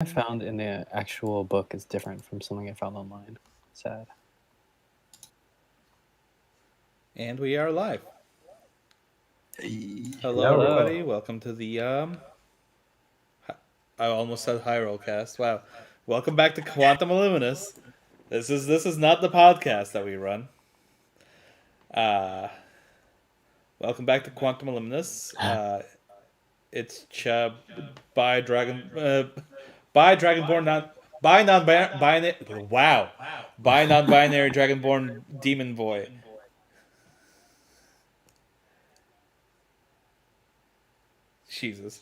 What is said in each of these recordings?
I found in the actual book is different from something I found online. Sad. And we are live. Hey. Hello, Hello. everybody. Welcome to the I almost said Hyrule Cast. Wow. Welcome back to Quantum Eliminus. This is not the podcast that we run. Welcome back to Quantum Eliminus. It's by Dragonborn, not by non-binary. Wow, by non-binary Dragonborn Demon Boy. Jesus.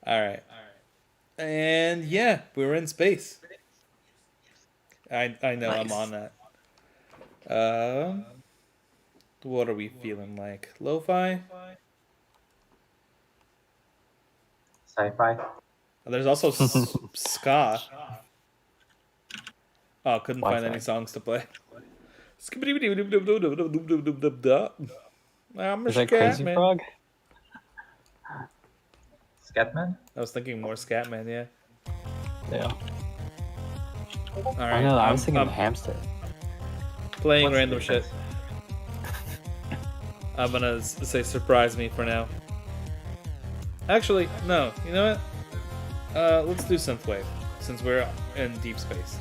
All right. And yeah, we're in space. I know nice. I'm on that. What are we feeling like? Lo-fi? Sci-fi. There's also ska. Oh, couldn't find any songs to play. I'm a Is that Crazy Scatman. Frog? Scatman? I was thinking more Scatman, yeah. Yeah. All right. No, I was thinking Hamster. Playing What's random shit. I'm gonna say surprise me for now. Actually, no. You know what? Let's do synthwave since we're in deep space.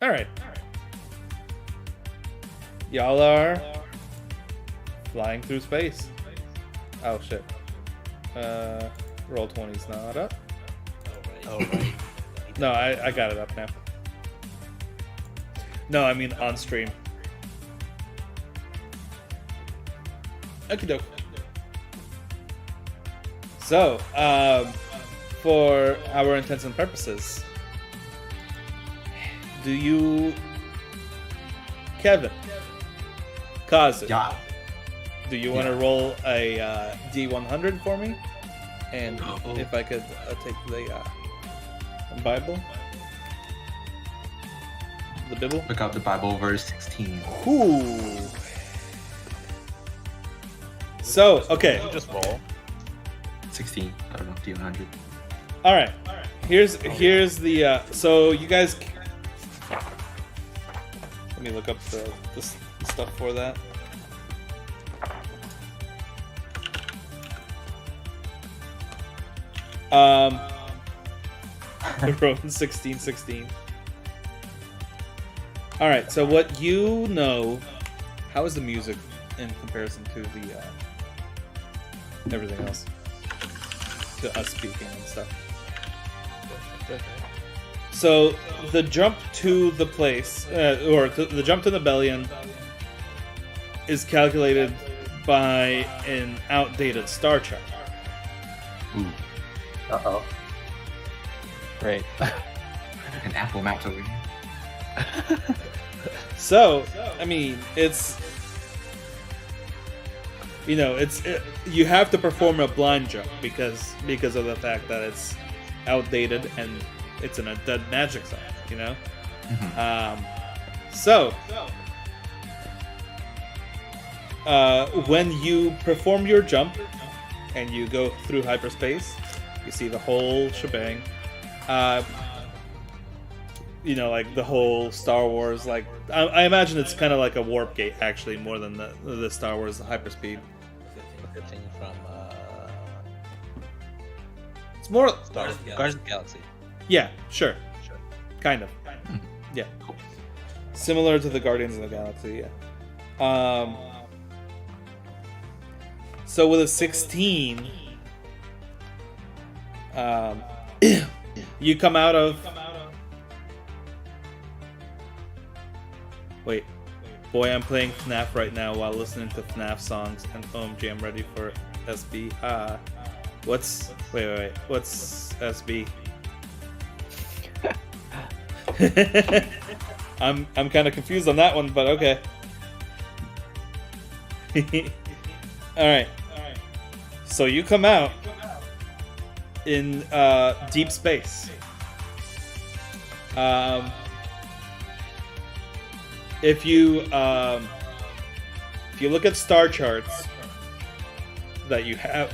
All right. Y'all are flying through space. Oh shit. Roll 20's not up. Oh right. No, I got it up now. No, I mean on stream. Okie doke. So, for our intents and purposes, do you, Kevin, Kazu, Yeah. do you want to roll a D100 for me? And if I could take the Bible? The Bible? Look up the Bible, verse 16. Ooh. So, okay. You just roll. 16. I don't know, D100. All right. Here's the so you guys. Let me look up the stuff for that. Romans 16:16. All right. So what you know? How is the music in comparison to the everything else? To us speaking and stuff. So the jump to the place, or the jump to Nebellion, is calculated by an outdated star chart. Ooh. Uh-oh. Great. An Apple Maps over here. So, I mean, it's... You know, you have to perform a blind jump because of the fact that it's outdated and it's in a dead magic zone, you know? Mm-hmm. When you perform your jump and you go through hyperspace, you see the whole shebang. You know, like the whole Star Wars, like I imagine it's kind of like a warp gate, actually, more than the Star Wars hyperspeed. Thing from It's more Guardians of the Galaxy. Yeah, sure. Kind of. Yeah. Similar to the Guardians of the Galaxy, yeah. So with a 16, you come out of... Wait. Boy, I'm playing FNAF right now while listening to FNAF songs, and OMG, I'm ready for SB. What's... Wait. What's SB? I'm kind of confused on that one, but okay. Alright. So you come out in deep space. If you look at star charts that you have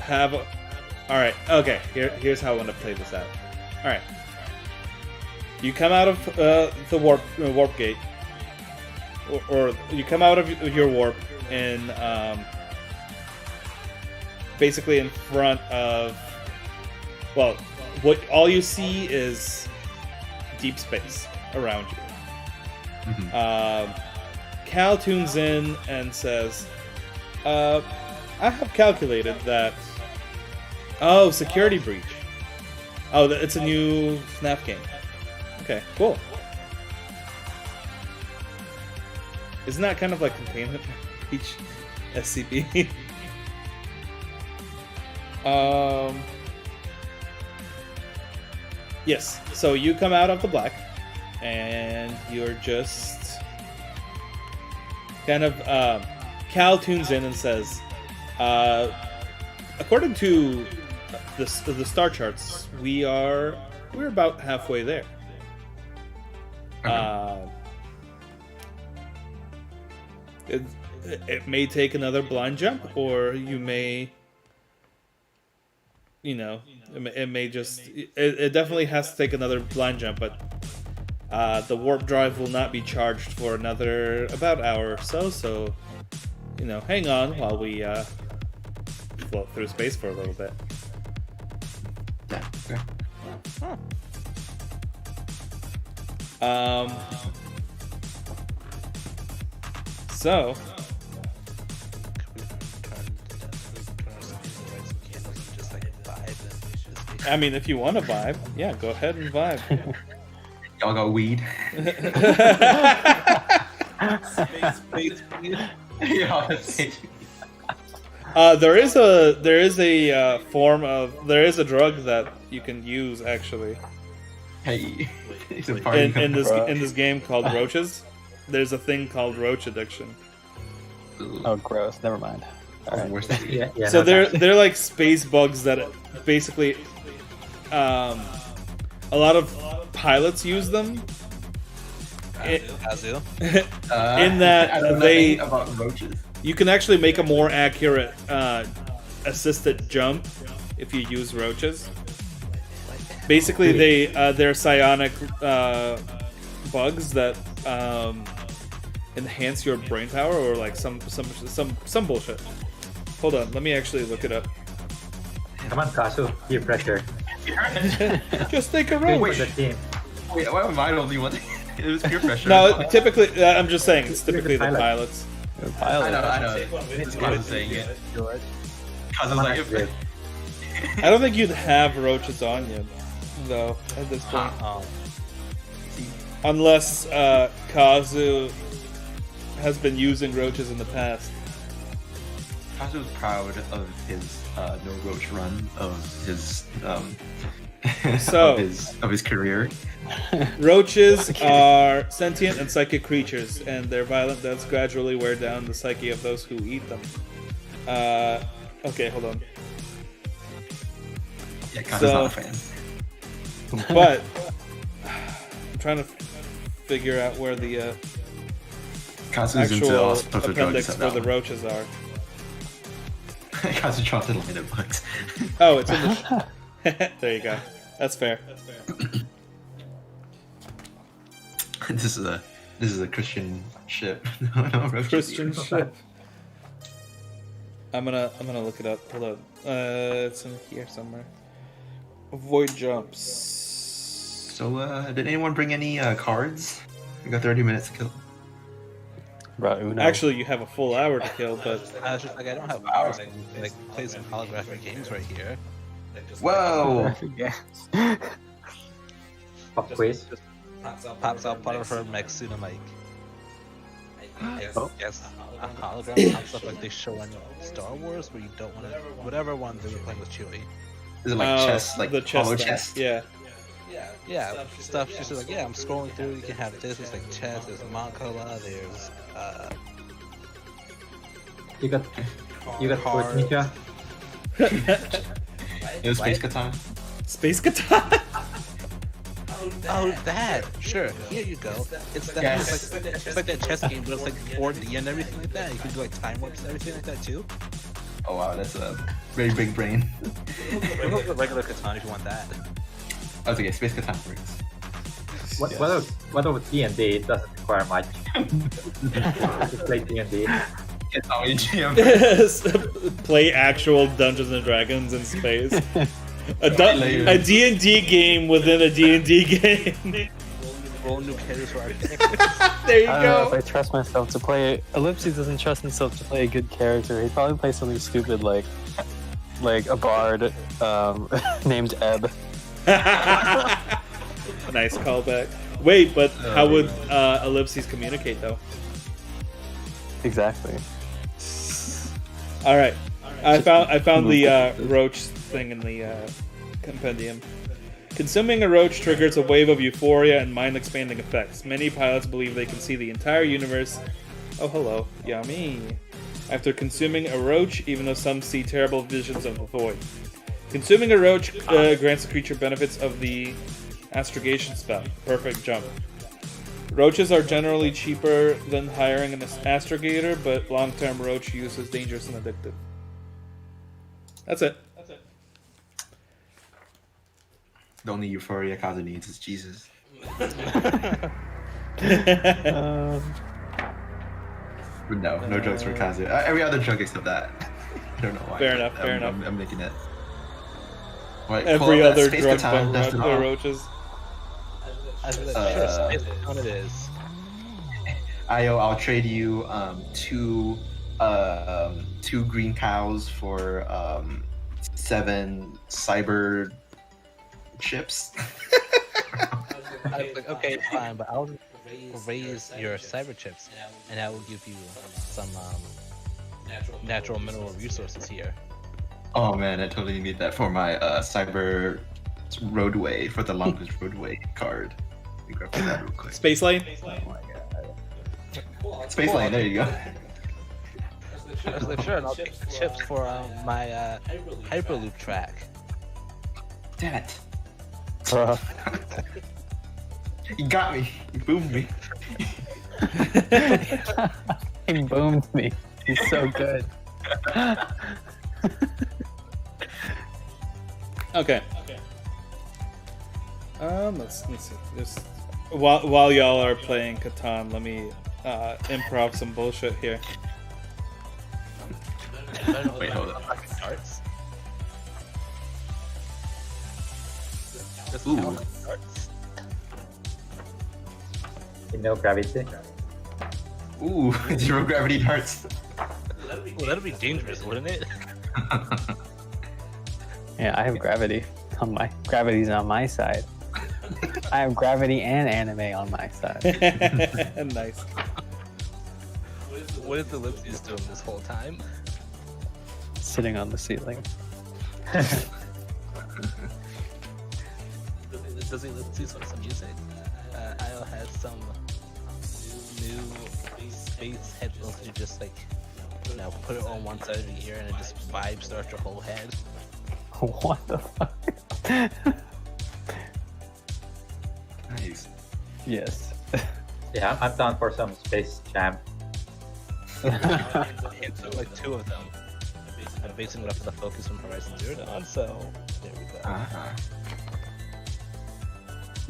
All right. Okay. Here's how I want to play this out. All right. You come out of the warp gate, or you come out of your warp in basically in front of. Well, what all you see is deep space around you. Cal tunes in and says, I have calculated that... Oh, security breach. Oh, it's a new FNAF game. Okay, cool. Isn't that kind of like Containment Breach? SCP? Yes, so you come out of the black, and you're just kind of Cal tunes in and says, according to the star charts, we're about halfway there. It may take another blind jump, or you may, it may just. It definitely has to take another blind jump, but the warp drive will not be charged for another about hour or so. So, hang on while we float through space for a little bit. Yeah. Okay. So. I mean, if you want to vibe, yeah, go ahead and vibe. Y'all got weed. There is a drug that you can use actually. Hey, in this game called roaches. There's a thing called roach addiction. Oh, gross. Never mind. All right. Yeah, so they're like space bugs that basically, a lot of pilots use them. In that about roaches. You can actually make a more accurate assisted jump if you use roaches. Basically, they're psionic bugs that enhance your brain power, or like some bullshit. Hold on, let me actually look it up. Come on, Kasu, peer pressure. Just take a Good roach. for the team. Wait, why am I the only one? It was peer pressure. No, typically, I'm just saying, it's typically the pilots. I know. It's Kazu saying it. Kazu's like, I don't think you'd have roaches on you, though, at this point. Unless Kazu has been using roaches in the past. Kazu's proud of his no roach run of his of his career. Roaches are sentient and psychic creatures, and their violent deaths gradually wear down the psyche of those who eat them. Okay, hold on. Yeah, Kazu's not a fan. But I'm trying to figure out where the Kazu's into all actual sorts of drugs. appendix for the roaches are. Kazu dropped it in the bugs. Oh, it's in the... There you go. That's fair. This is a Christian ship. No, Christian ship. I'm gonna look it up. Hold on. It's in here somewhere. Avoid jumps. So, did anyone bring any cards? We got 30 minutes to kill. Bro, Uno. Actually, you have a full hour to kill, but I was just like, I don't have hours. I can play some holographic games right here. Whoa! Pop quiz. Pops out part of her Maxuna mic. Yes, a hologram pops up like they show on Star Wars, where you don't want to, whatever one they were playing with Chewie. Is it like chess, like the chess hollow stuff. chess? Yeah. Yeah, stuff. She's like, yeah, I'm scrolling through. You can have this. It's like chess. There's Mancala. There's You got cards. Force Ninja. It was Space Katana. Space Katana. Oh, that. Sure. Here you go. It's that. Yes. It's like that chess game, but it's like 4D and everything like that. You can do like time warps and everything like that too. Oh wow, that's a very big brain. Regular Catan if you want that. Oh, it's okay. Space Catan works. What about D&D? It doesn't require much. Just play D&D. It's only GM. Play actual Dungeons and Dragons in space. A D&D game within a D&D game. Roll new characters for our There you I don't know if go. I trust myself to play. Ellipses doesn't trust himself to play a good character. He'd probably play something stupid like a bard named Ebb. Nice callback. Wait, but how would Ellipses communicate though? Exactly. All right, I found the roach thing in the compendium. Consuming a roach triggers a wave of euphoria and mind-expanding effects. Many pilots believe they can see the entire universe. Oh, hello, yummy. After consuming a roach, even though some see terrible visions of the void. Consuming a roach grants the creature benefits of the astrogation spell. Perfect jump. Roaches are generally cheaper than hiring an astrogator, but long-term roach use is dangerous and addictive. That's it. The only euphoria Kazu needs is Jesus. But no jokes for Kazu. Every other joke except that. I don't know why. Fair but enough. I'm making it. Right, Every other Space drug Catan, dust it but off. roaches. Sure, Space Catan it is. I'll trade you two green cows for 7 cyber chips. I was like, okay, fine, but I'll raise your cyber chips, and I will give you some natural mineral resources here. Oh man, I totally need that for my cyber roadway, for the longest roadway card. Let me grab that real quick. Space Lane? Oh my god. Space Lane, there you go. I was like, sure, and I'll take the chips for my Hyperloop track. Damn it. Bruh. You got me. You boomed me. He boomed me. He's so good. Okay. Let's see. Just while y'all are playing Catan, let me improv some bullshit here. Wait, hold on. Darts. Ooh. No gravity. Ooh, 0 gravity darts. Well, that'd be dangerous, wouldn't it? Yeah, I have gravity on my gravity's on my side. I have gravity and anime on my side. Nice. What is the Ellipses doing this whole time? Sitting on the ceiling. Does the Ellipses want some music? Io has some new space headphones that you just like, put it on one side of your ear and it just vibes throughout your whole head. What the fuck? Nice. Yes. Yeah, I'm down for some Space Jam. Like 2 of them. I'm basing it off of the focus from Horizon Zero Dawn, so there we go.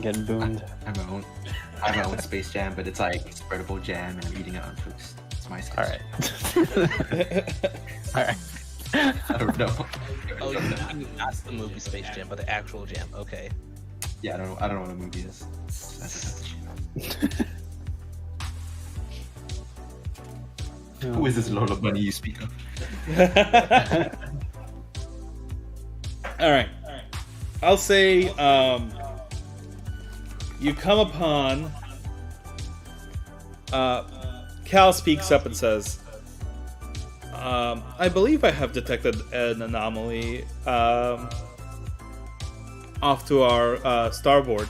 Get boomed. I have my own Space Jam, but it's like spreadable jam, and I'm eating it on toast. It's my Space Alright. Alright. I don't know. Oh, you mean not the movie Space Jam, but the actual jam. Okay. Yeah, I don't know what a movie is. That's a jam. Who is this Lola Bunny you speak of? All right. I'll say you come upon Cal speaks up and says, I believe I have detected an anomaly off to our starboard.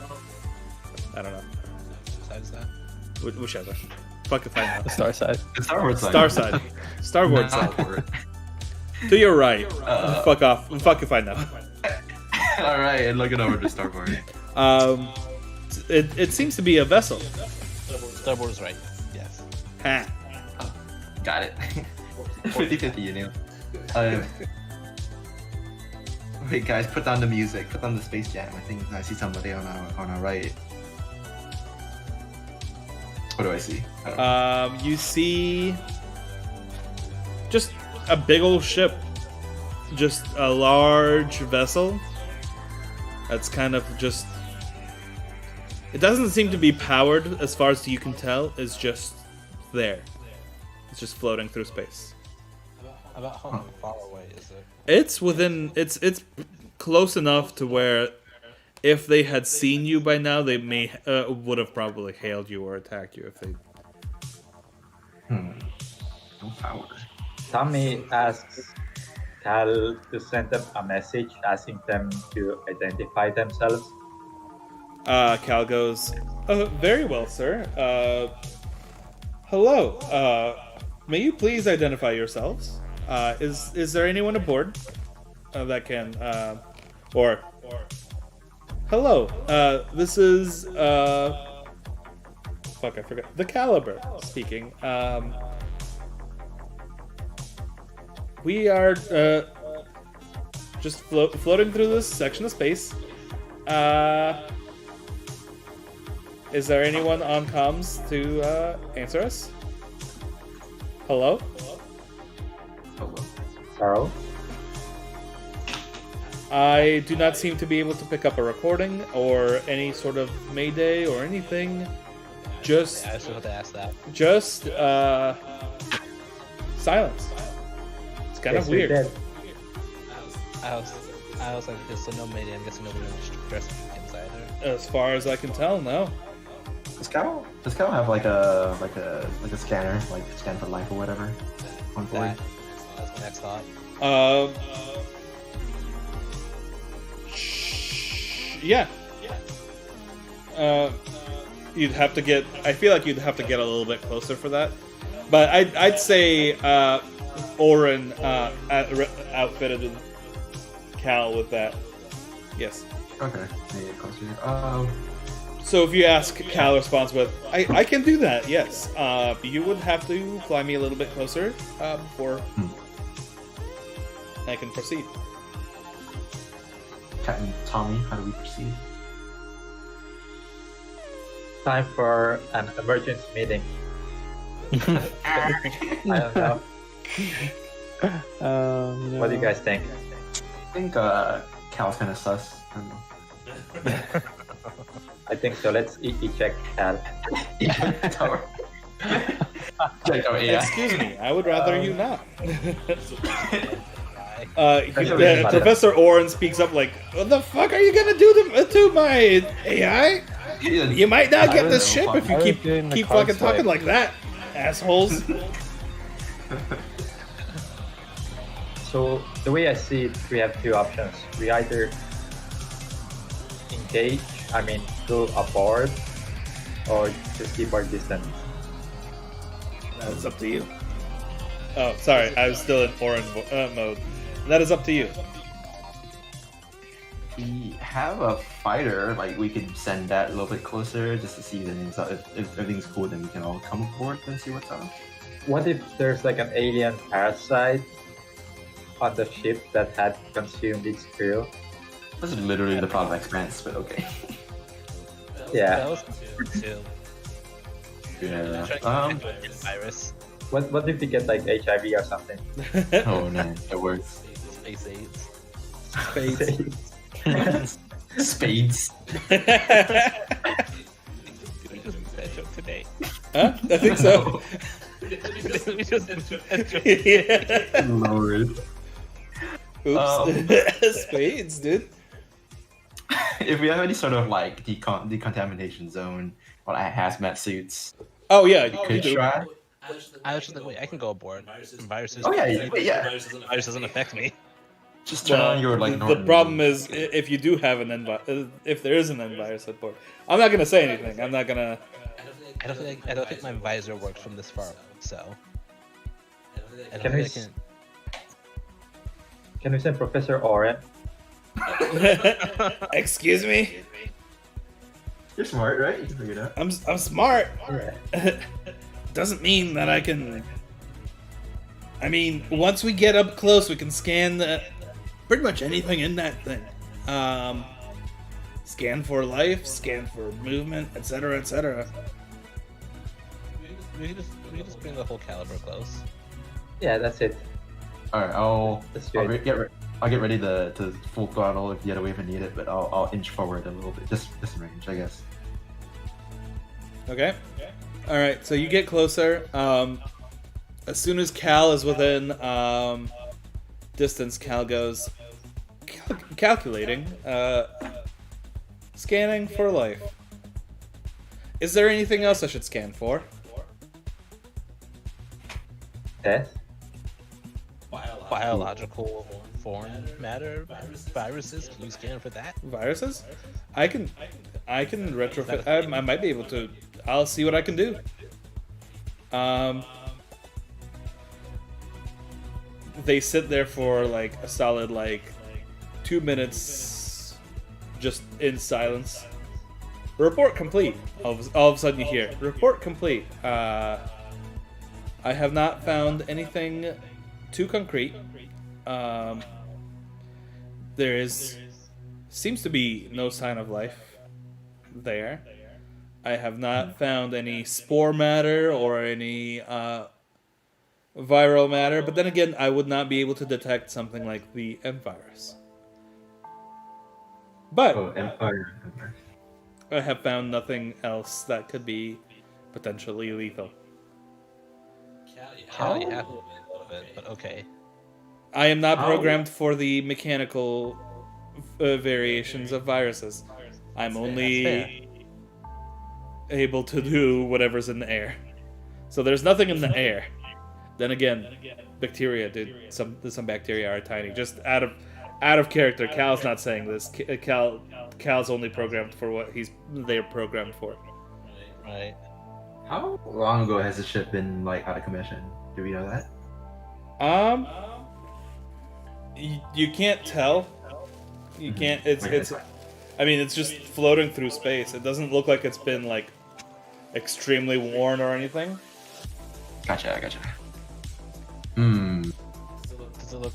I don't know. Besides that, Whichever. Fuck if I know. The star side. The Star Wars side. Star side. Starboard side. Starboard. To your right. Fuck off. Fuck if I know. Alright, and looking over to Starboard. It seems to be a vessel. Starboard is right. Yes. Ha. Got it. 50-50, you know. Wait, guys, put down the music. Put down the Space Jam. I think I see somebody on our right. What do I see? I don't know. You see just a big old ship, just a large vessel. That's kind of just. It doesn't seem to be powered, as far as you can tell. It's just there. It's just floating through space. About how far away is it? It's within. It's close enough to where, if they had seen you by now, they may would have probably hailed you or attacked you if they. No power. Tommy asks Cal to send them a message asking them to identify themselves. Cal goes, very well, sir. Hello. May you please identify yourselves? Is there anyone aboard that can, or hello. This is fuck, I forgot. The Caliber speaking. We are just floating through this section of space. Is there anyone on comms to answer us? Hello? Carl? I do not seem to be able to pick up a recording or any sort of mayday or anything. Just, Yeah, I should have to ask that. just silence. It's kind of Yes, we weird. did. I was like, okay, so no mayday. I'm guessing nobody stressed inside there. As far as I can tell, no. Does Cal have like a scanner, like scan for life or whatever? On board? That's my next thought. Yeah. You'd have to get. I feel like you'd have to get a little bit closer for that. But I'd say Oren outfitted Cal with that. Yes. Okay, maybe get closer. So if you ask, Cal responds with, I can do that, yes. You would have to fly me a little bit closer before I can proceed. Captain Tommy, how do we proceed? Time for an emergency meeting. I don't know. No. What do you guys think? I think Cal's kind of sus. I don't know. I think so. Let's check Cal. Tower. Check our AI. Excuse me, I would rather you not. really Professor Oren speaks up like, what the fuck are you gonna do to my AI? You might not get this ship if you I was doing the keep card fucking talking swipe. like that, assholes. So the way I see it, we have two options. We either engage, go aboard, or just keep our distance. That's up to you. Oh, sorry, I was still in Oren mode. That is up to you. We have a fighter, like we could send that a little bit closer just to see if everything's cool, then we can all come aboard and see what's up. What if there's like an alien parasite on the ship that had consumed its crew? This is literally the plot of Expanse, but okay. Yeah. That was too. Yeah. Virus. What if we get like HIV or something? Oh no, that works. Space AIDS. Spades. Did we just make that joke today? Huh? I think so. Did we just make that joke? Yeah. Lord. Oops. Spades, dude. If we have any sort of like decontamination zone or like hazmat suits, Oh yeah, you you could do. try. I was just like, wait, I can go aboard. Viruses. Oh yeah, Virus doesn't affect me. Just turn on your like. The problem is if you do have if there is an N virus at board. I'm not gonna say anything. I'm not gonna. I don't think my visor works from this far, so. I don't Can we think Can we send Professor Oren? Excuse me. You're smart, right? You can figure it out. I'm smart. Yeah. Doesn't mean that I can I mean, once we get up close, we can scan pretty much anything in that thing. Scan for life, scan for movement, etc., etc. We can just bring the whole caliber close. Yeah, that's it. All right, I'll That's get ready to full throttle if the other way if I need it, but I'll inch forward a little bit, just in range, I guess. Okay. All right. So you get closer. As soon as Cal is within distance, Cal goes calculating, scanning for life. Is there anything else I should scan for? Death. Biological foreign matter, viruses. Can you scan for that? Viruses? I can retrofit. I might be able to. I'll see what I can do. They sit there for like a solid 2 minutes, just in silence. Report complete. All of a sudden you hear report complete. I have not found anything too concrete. There seems to be no sign of life there. I have not found any spore matter or any viral matter, but then again, I would not be able to detect something like the M virus. But Empire. I have found nothing else that could be potentially lethal. Cal, you have a little bit, but okay. I am not programmed for the mechanical variations of viruses. I'm only able to do whatever's in the air. So there's nothing in the air. Then again, bacteria, dude. Some bacteria are tiny. Just out of character. Cal's not saying this. Cal's only programmed for what they're programmed for. Right. How long ago has the ship been out of commission? Do we know that? You can't tell. You can't. It's. I mean, it's just floating through space. It doesn't look like it's been extremely worn or anything. Gotcha. Does it look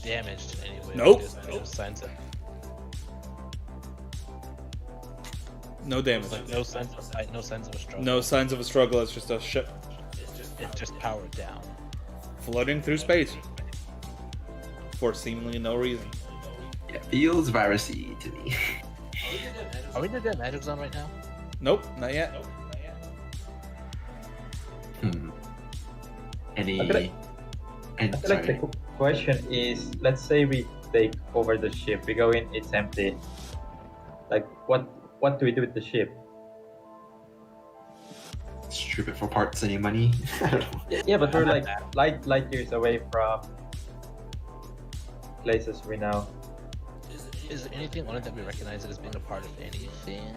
damaged in any way? Nope. There's no signs of. No damage. No signs of fight. No signs of a struggle. No signs of a struggle. It's just a ship It's just powered down. floating through space for seemingly no reason. Yeah, feels virusy to me. Are we in the magic zone right now? Nope, not yet. Any? Okay. And I feel like the question is, let's say we take over the ship, we go in, it's empty. What do we do with the ship? strip it for parts, any money. I don't know. Yeah, but we're light years away from places we know. Is there anything on it that we recognize as being a part of anything?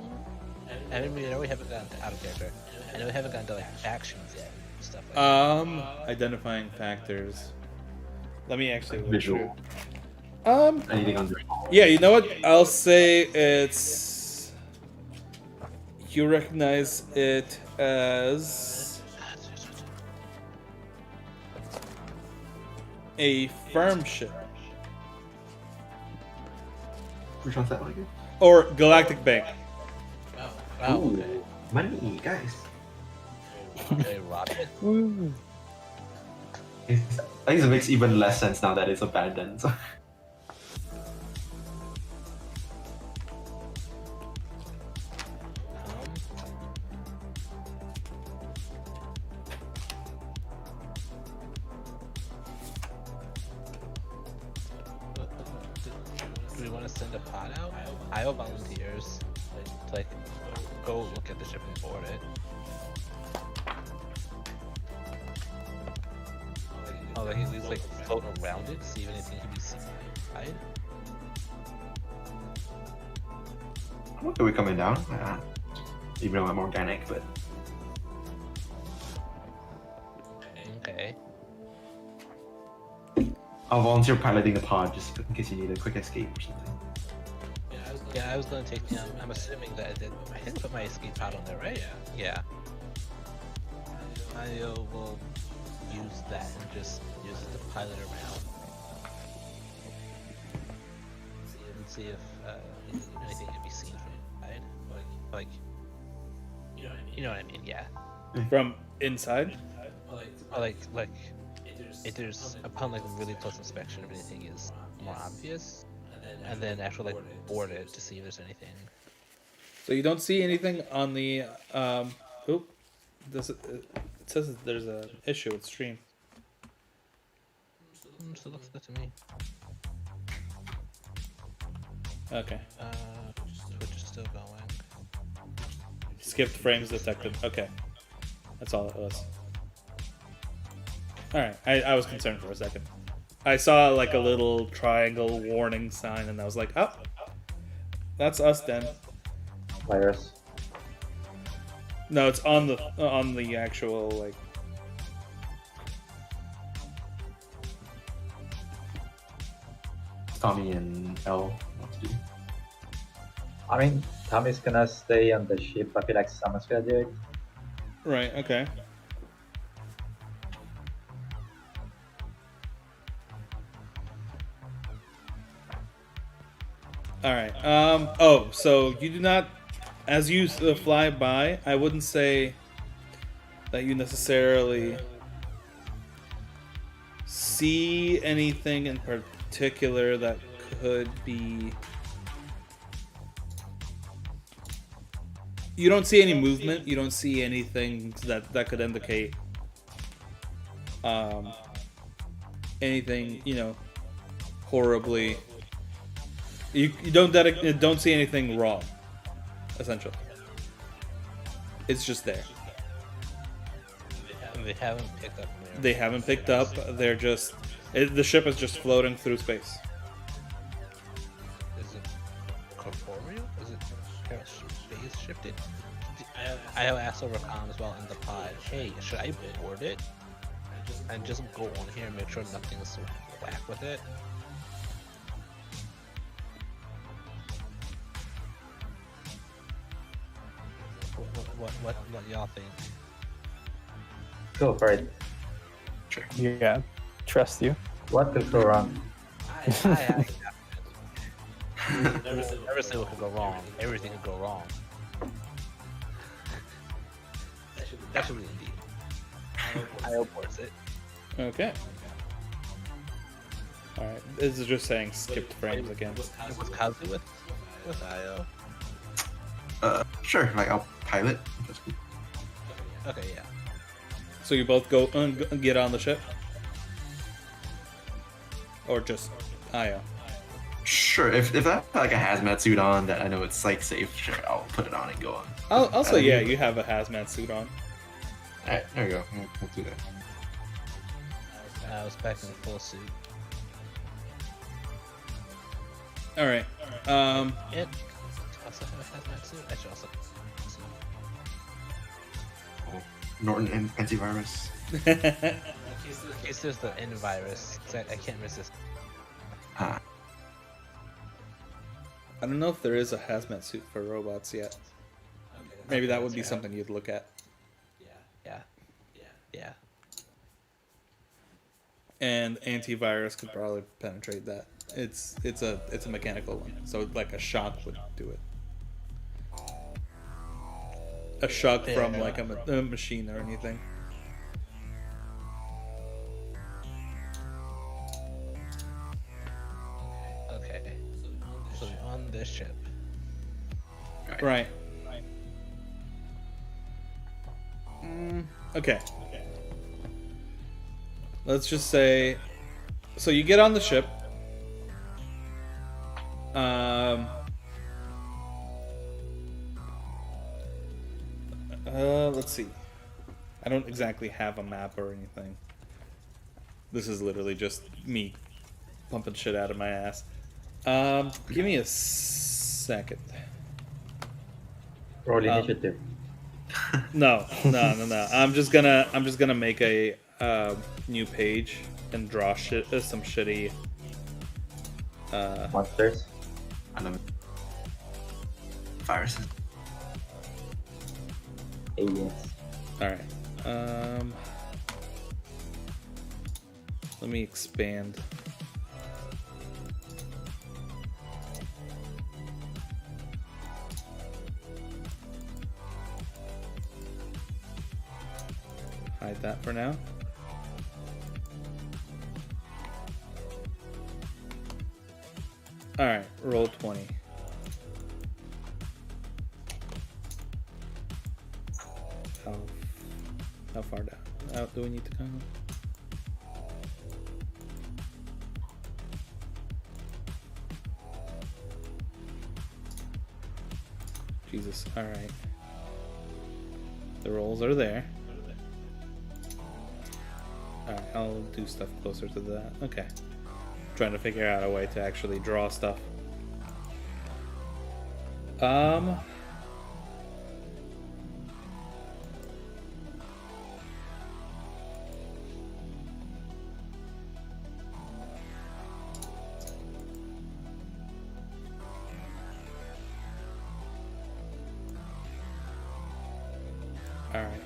I mean, we know we haven't gotten to out of character. I know we haven't gotten to actions yet. Stuff like that. Identifying factors. Let me actually look Visual. through. Anything on the Yeah, you know what? I'll say it's. You recognize it as a firm ship Which one's that one again? or Galactic Bank. Wow, Ooh, okay. money, guys. Okay, rocket. I think it makes even less sense now that it's abandoned. So. Do we want to send a pod out? I have volunteers to go look at the ship and board it. Oh, like he's float around it, see if anything can be seen. Right? I'm okay with coming down. Even though I'm organic, but Okay. I'll volunteer piloting the pod just in case you need a quick escape or something. Yeah, I was gonna take the. I'm assuming that I didn't put my escape pod on there, right? Yeah. I will use that and just use it to pilot around and see if anything can be seen from inside. Like, you know what I mean? Yeah. From inside? Or like if there's upon like really close inspection, if anything is more obvious, and then actually like board it to see if there's anything. So you don't see anything on the oop. It says that there's an issue with stream. So looks good to me. Okay. Twitch is still going. Skipped frames detected. Okay. That's all it was. Alright, I was concerned for a second. I saw like a little triangle warning sign and I was like, oh, that's us then. Virus. No, it's on the actual like. Tommy and L. What to do? I mean, Tommy's gonna stay on the ship. I feel like someone's gonna do it. Right. Okay. All right. Oh, so you do not, as you fly by, I wouldn't say that you necessarily see anything in particular that could be. You don't see any movement. You don't see anything that could indicate anything, horribly. You don't see anything wrong, essentially. It's just there. They haven't picked up. They haven't picked up. They're just the ship is just floating through space. Is it corporeal? Is it space shifted? I have asked over com as well in the pod. Hey, should I board it and just go on here and make sure nothing's whack with it? What y'all think? Go for it. Sure. Yeah, trust you. What could go wrong? I never say what could go wrong. Everything could go wrong. That should be indeed. I reports it. Okay. All right. This is just saying skipped frames again. What's Kazu with IO? Sure. Like I'll pilot. That's cool. Okay, yeah. So you both go get on the ship, or just IO? Sure. If I have like a hazmat suit on that I know it's like safe, sure, I'll put it on and go on. Also, yeah, you have a hazmat suit on. All right. There we go. We'll do that. I was back in full suit. All right. It also have a hazmat suit. I should also. Norton antivirus. In case there's the N virus, 'cause I can't resist. Ah. I don't know if there is a hazmat suit for robots yet. Maybe that would be something you'd look at. Yeah. And antivirus could probably penetrate that. It's a mechanical one, so like a shock would do it. A shock from like a machine or anything. Okay. So on this ship. Right. Okay. Let's just say, so you get on the ship. Let's see. I don't exactly have a map or anything. This is literally just me pumping shit out of my ass. Give me a second. Roll initiative. No. I'm just gonna make a new page and draw some shitty Monsters. Viruses. Aliens. All right. Let me expand. Hide that for now. Alright, roll 20. How far down? Out do we need to come? Jesus, alright. The rolls are there. Alright, I'll do stuff closer to that. Okay. Trying to figure out a way to actually draw stuff. Alright.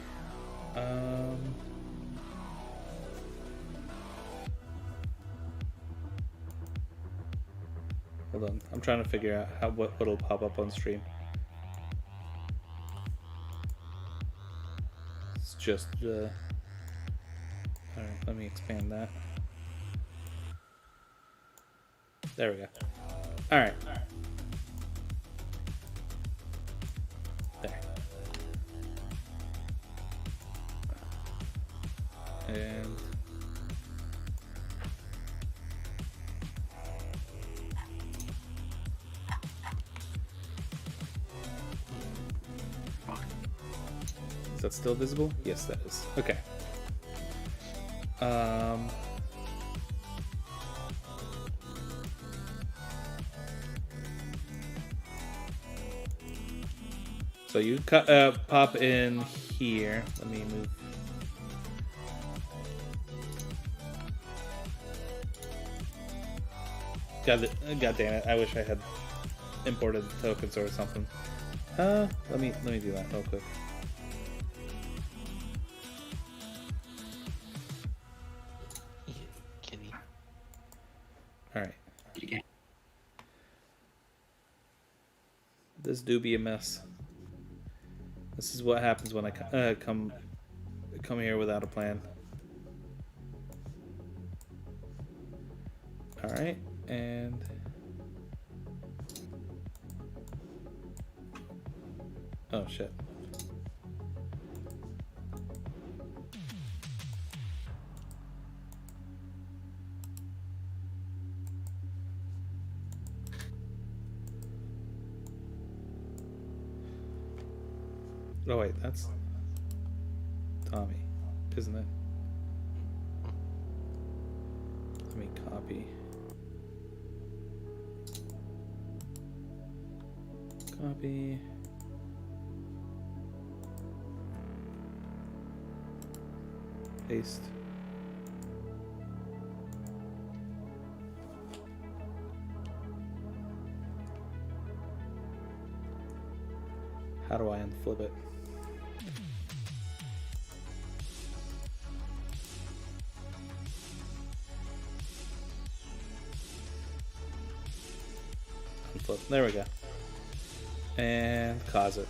Hold on. I'm trying to figure out what'll pop up on stream. It's just Alright, let me expand that. There we go. Alright. There. And is that still visible? Yes, that is. Okay. So you pop in here. Let me move. God damn it! I wish I had imported the tokens or something. Let me do that real quick. Kitty. All right. This do be a mess. This is what happens when I come here without a plan. All right, and oh shit. Oh wait, that's Tommy, isn't it? Let me copy. Copy. Paste. How do I unflip it? Unflip. There we go. And cause it.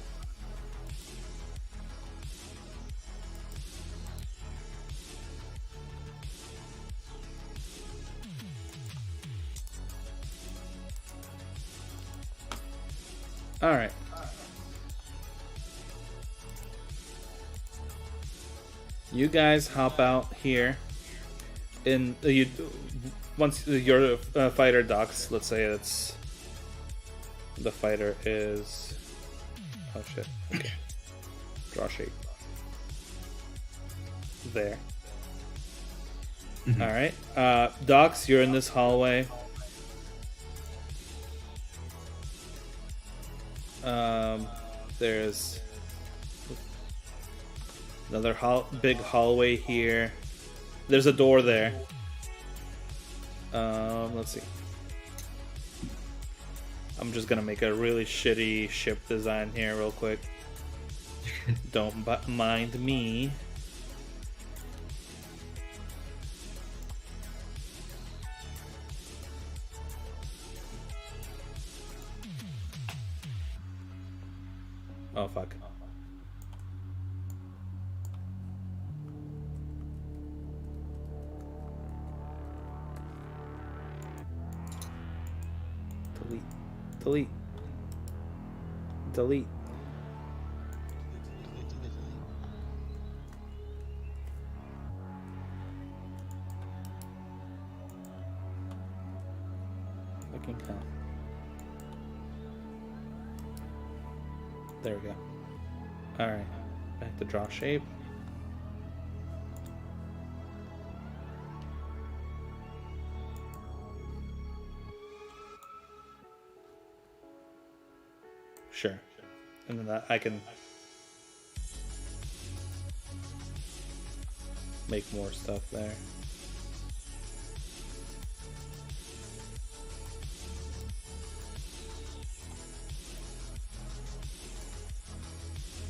All right. You guys hop out here. In you once your fighter docks. Let's say it's the fighter is. Oh shit. Okay. Draw shape. There. Mm-hmm. All right. Docks, you're in this hallway. There's another big hallway here. There's a door there. Let's see. I'm just gonna make a really shitty ship design here real quick. Don't mind me. Oh fuck. Delete. Delete. Delete. Fucking hell. There we go. Alright. Back to draw shape. Sure. And then I can make more stuff there.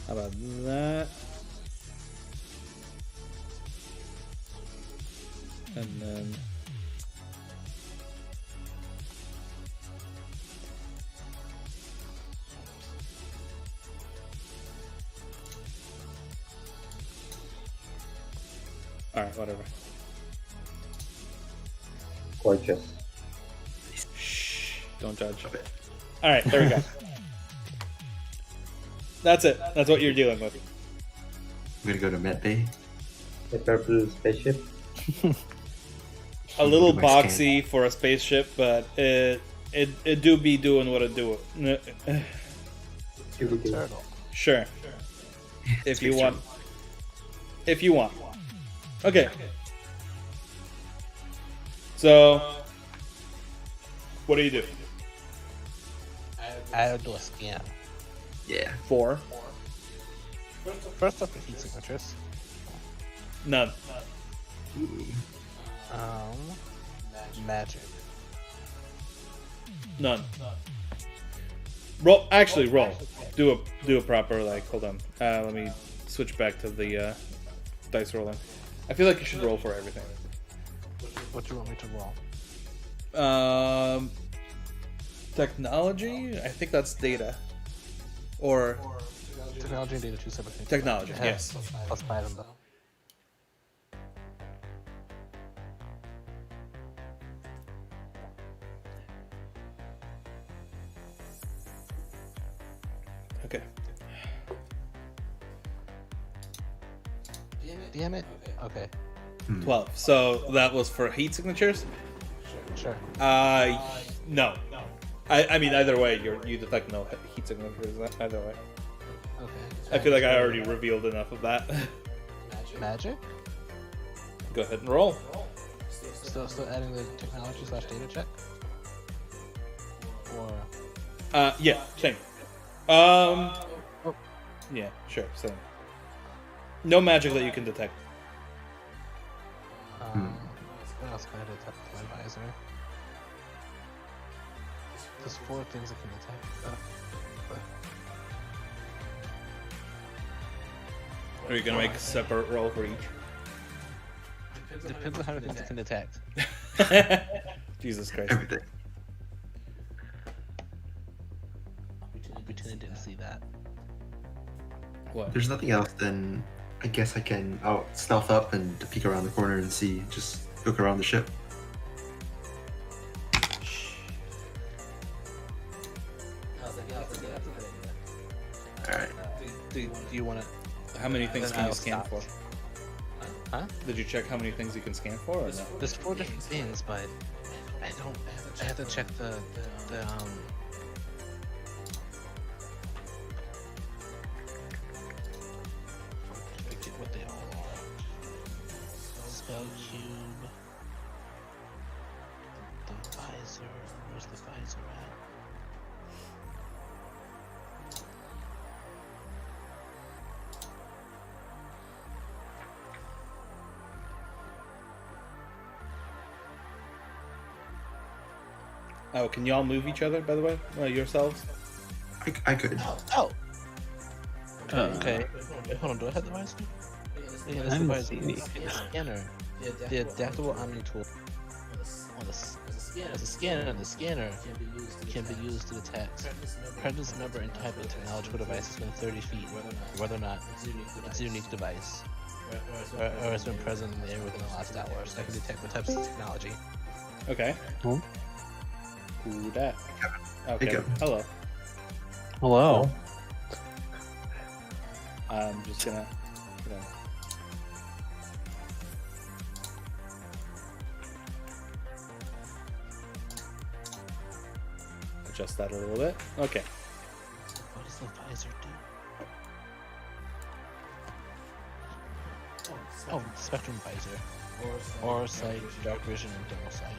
How about that? And then alright, whatever. Gorgeous. Shh, don't judge. Alright, there we go. That's it. That's what you're dealing with. I'm gonna go to Met Bay. The purple spaceship. A little My boxy for a spaceship, but it do be doing what it do. Scooby-Doo. Turtle. Sure. If you want. If you want. Okay. So, what do you do? I'll do a scan. Yeah. 4. First off, the heat signatures. None. Magic. None. Roll. Actually, roll. Do a proper hold on. Let me switch back to the dice rolling. I feel like you should roll for everything. What do you want me to roll? Technology. I think that's data. Or Technology and data, 2 separate things. technology. Yeah, Yes. Plus 5 of them. Okay. Damn it. Okay. 12. So that was for heat signatures. Sure. No. I mean, either way, you detect no heat signatures. Either way. Okay. I feel like I already revealed enough of that. Magic? Go ahead and roll. Still adding the technology / data check? Or Yeah, same. Yeah, sure, same. No magic that you can detect. what else can I detect with my visor? There's 4 things I can detect. Are you gonna make a separate roll for each? Depends on how many things I can detect. Jesus Christ. Everything. Pretend I didn't see that. What? There's nothing else, then I guess I can stealth up and peek around the corner and see, just look around the ship. Alright. Do you want to? How many things Then can you I'll scan stop. for? Huh? Did you check how many things you can scan for, or no? There's 4 different things, but I don't. I have to check the forget what they all are. Spell cube. The visor. Where's the visor at? Oh, can y'all move each other, by the way? Yourselves? I could. Oh. Okay. Wait, hold on. Do I have the visor? Yeah, that's the I'm visor. seeing The scanner. The adaptable omni tool. On the As a scanner, the scanner can be used to detect presence number and type of technological device within 30 feet, whether or not it's a unique device, or has been present in the air within the last hour. So I can detect the types of technology. Okay. Hmm? Who that? Okay. Kevin. Hello. Hello. I'm just gonna. Adjust that a little bit. Okay. What does the visor do? Oh, spectrum visor. Aura sight, dark vision, and thermal sight.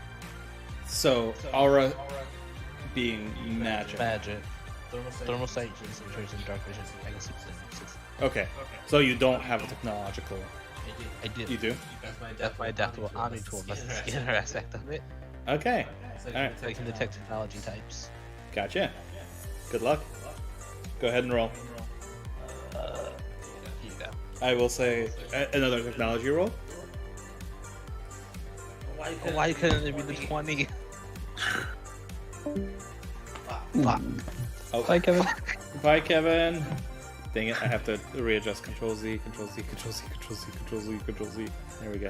So aura being magic. Magic. Thermal sight, concentration, dark vision. I can see things. Okay. So you don't have a technological. I did. You do? That's my adaptable omni tool. That's the scanner aspect of it. Okay. All right. I can detect technology types. Gotcha. Good luck. Go ahead and roll. Here you go. I will say another technology roll. Why couldn't it be the 20? Fuck. Oh, Hi, Kevin. bye, Kevin. Dang it! I have to readjust. Control Z, Control Z, Control Z, Control Z, Control Z, Control Z. There we go.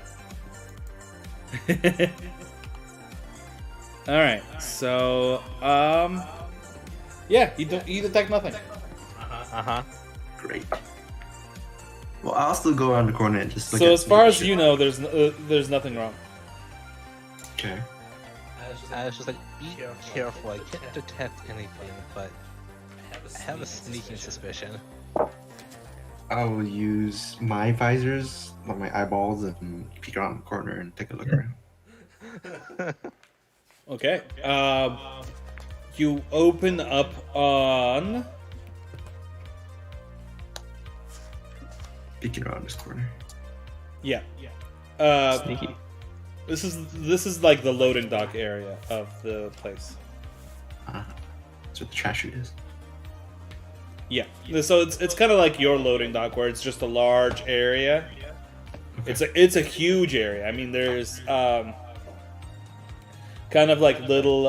All right. So, yeah, you detect nothing. Great. Well, I'll still go around the corner and just look So at as far the as ship. you know, there's nothing wrong. Okay. I was just like, be careful. I can't detect anything, but I have a sneaking suspicion. I will use my visors, like my eyeballs, and peek around the corner and take a look around. Okay. You open up on. Peeking around this corner. Yeah. Sneaky. This is like the loading dock area of the place. That's what the trash chute is. Yeah. So it's kind of like your loading dock, where it's just a large area. Okay. It's a huge area. I mean, there's kind of like little.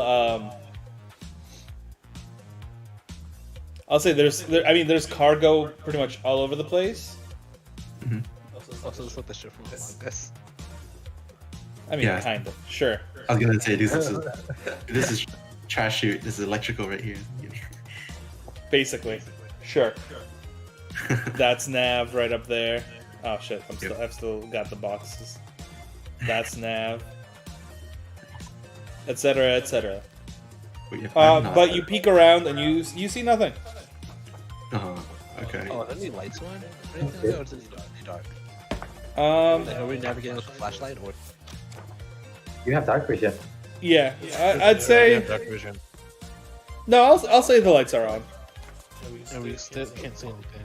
I'll say there's cargo pretty much all over the place. Also, this is the ship from Among Us. I mean, Yeah. kind of. Sure. I was gonna say this is trash chute. This is electrical right here. Basically. Sure. That's nav right up there. Oh shit! I've still got the boxes. That's nav. Etc. Etc. But you peek around and you see nothing. Okay. Oh, are there any lights on? Or anything, or is it dark? Like, are we navigating with a flashlight, or You have dark vision. Yeah, I'd say dark vision? no. I'll say the lights are on. And we still can't see anything.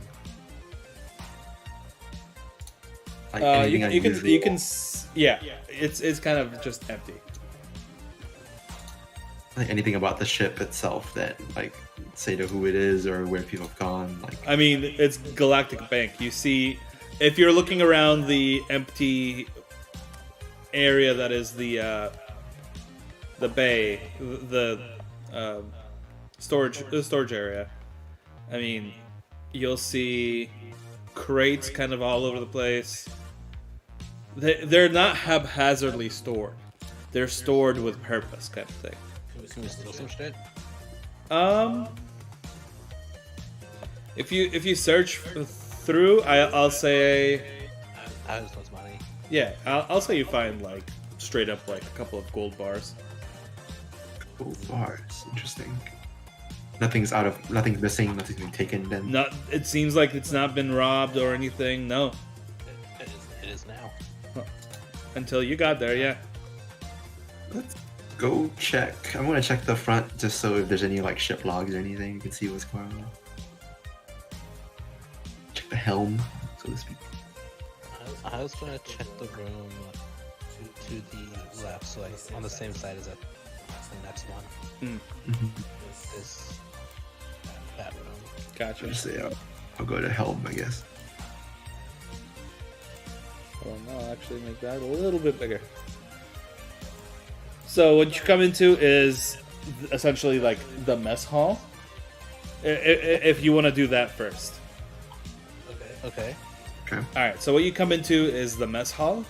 Like anything I usually- yeah. It's kind of just empty. like anything about the ship itself that like say to who it is or where people have gone. Like I mean, it's Galactic Bank. You see, if you're looking around the empty area that is the bay, the storage area. I mean, you'll see crates kind of all over the place. They're not haphazardly stored. They're stored with purpose, kind of thing. Can we steal some shit? If you search through, I'll say, I just want money. yeah, I'll say you find like straight up like a couple of gold bars. gold bars. Interesting. Nothing's missing. Nothing's been taken. Then Not. It seems like it's not been robbed or anything. No, It is now. until you got there. Yeah. let's go check. I'm gonna check the front just so if there's any like ship logs or anything, you can see what's going on. Check the helm, so to speak. I was gonna check the room to the left, so like on the same side as the next one. Is that room? Gotcha. Just say I'll go to helm, I guess. Hold on, I'll actually make that a little bit bigger. So what you come into is essentially like the mess hall. If you want to do that first. Okay. Okay. All right. So what you come into is the mess hall.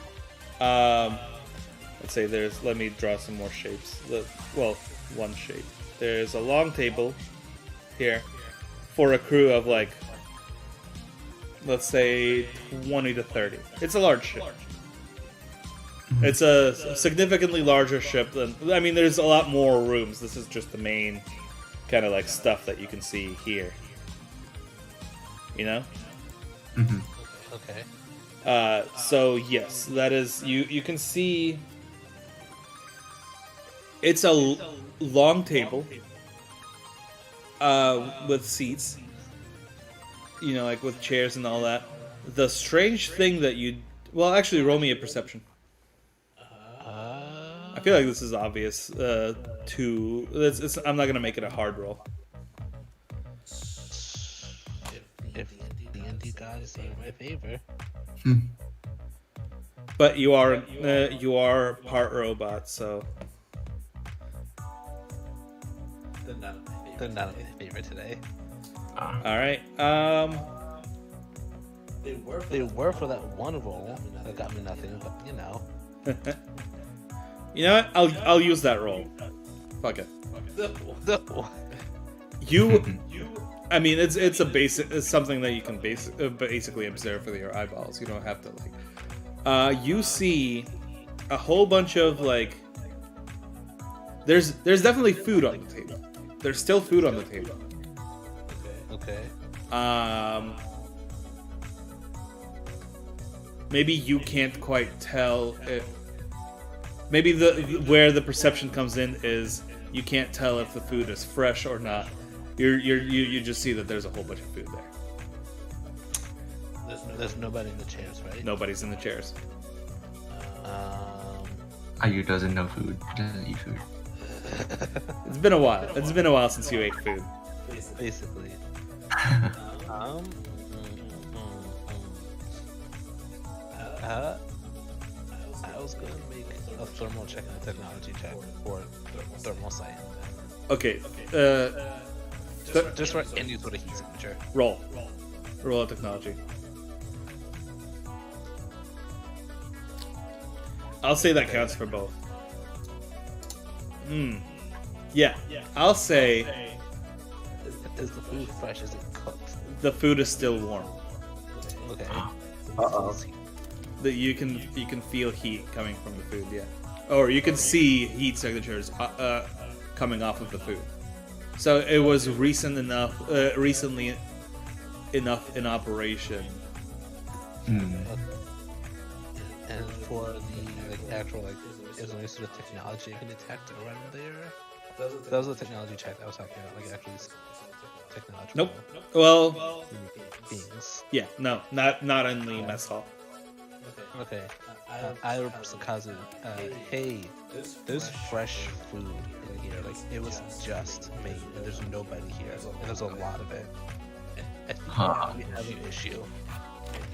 Let's say let me draw some more shapes. Well, one shape. There's a long table here for a crew of like, let's say 20 to 30. It's a large ship. It's a significantly larger ship than. I mean, there's a lot more rooms. This is just the main kind of like stuff that you can see here. You know? Mm-hmm. Okay. So yes, that is you can see. It's a long table with seats. You know, like with chairs and all that. The strange thing that well, actually, roll me a perception. I feel like this is obvious. I'm not gonna make it a hard roll. If D&D gods are in my favor. But you are part robot, so They're not in my favor today. all right. They were for that one roll that got me nothing, but you know. You know what? I'll use that roll. Fuck it. No. You. I mean, it's something that you can basically observe with your eyeballs. You don't have to like. You see a whole bunch of like. There's definitely food on the table. There's still food on the table. Okay. Maybe you can't quite tell if. Maybe where the perception comes in is you can't tell if the food is fresh or not. You just see that there's a whole bunch of food there. There's nobody in the chairs, right? Nobody's in the chairs. Ayu doesn't know food. Doesn't eat food. It's been a while. It's been a while since you ate food. Basically. I was gonna make a thermal check and a technology check for thermal sight. Okay. Just for any sort of heat signature. Roll a technology. I'll say that counts for both. Yeah. I'll say Is the food fresh? Is it cooked? the food is still warm. Okay. That you can feel heat coming from the food, yeah. Or you can see heat signatures coming off of the food. So it was recently enough in operation. And for the actual is there any sort of technology you can detect around there? That was the technology check I was talking about, actually technology. Nope. Well, beings. yeah, no, not in the mess hall. Okay. I was Kazu. Hey, there's fresh food in here. It was just made, and there's nobody here, and there's a lot of it. I think we have an issue,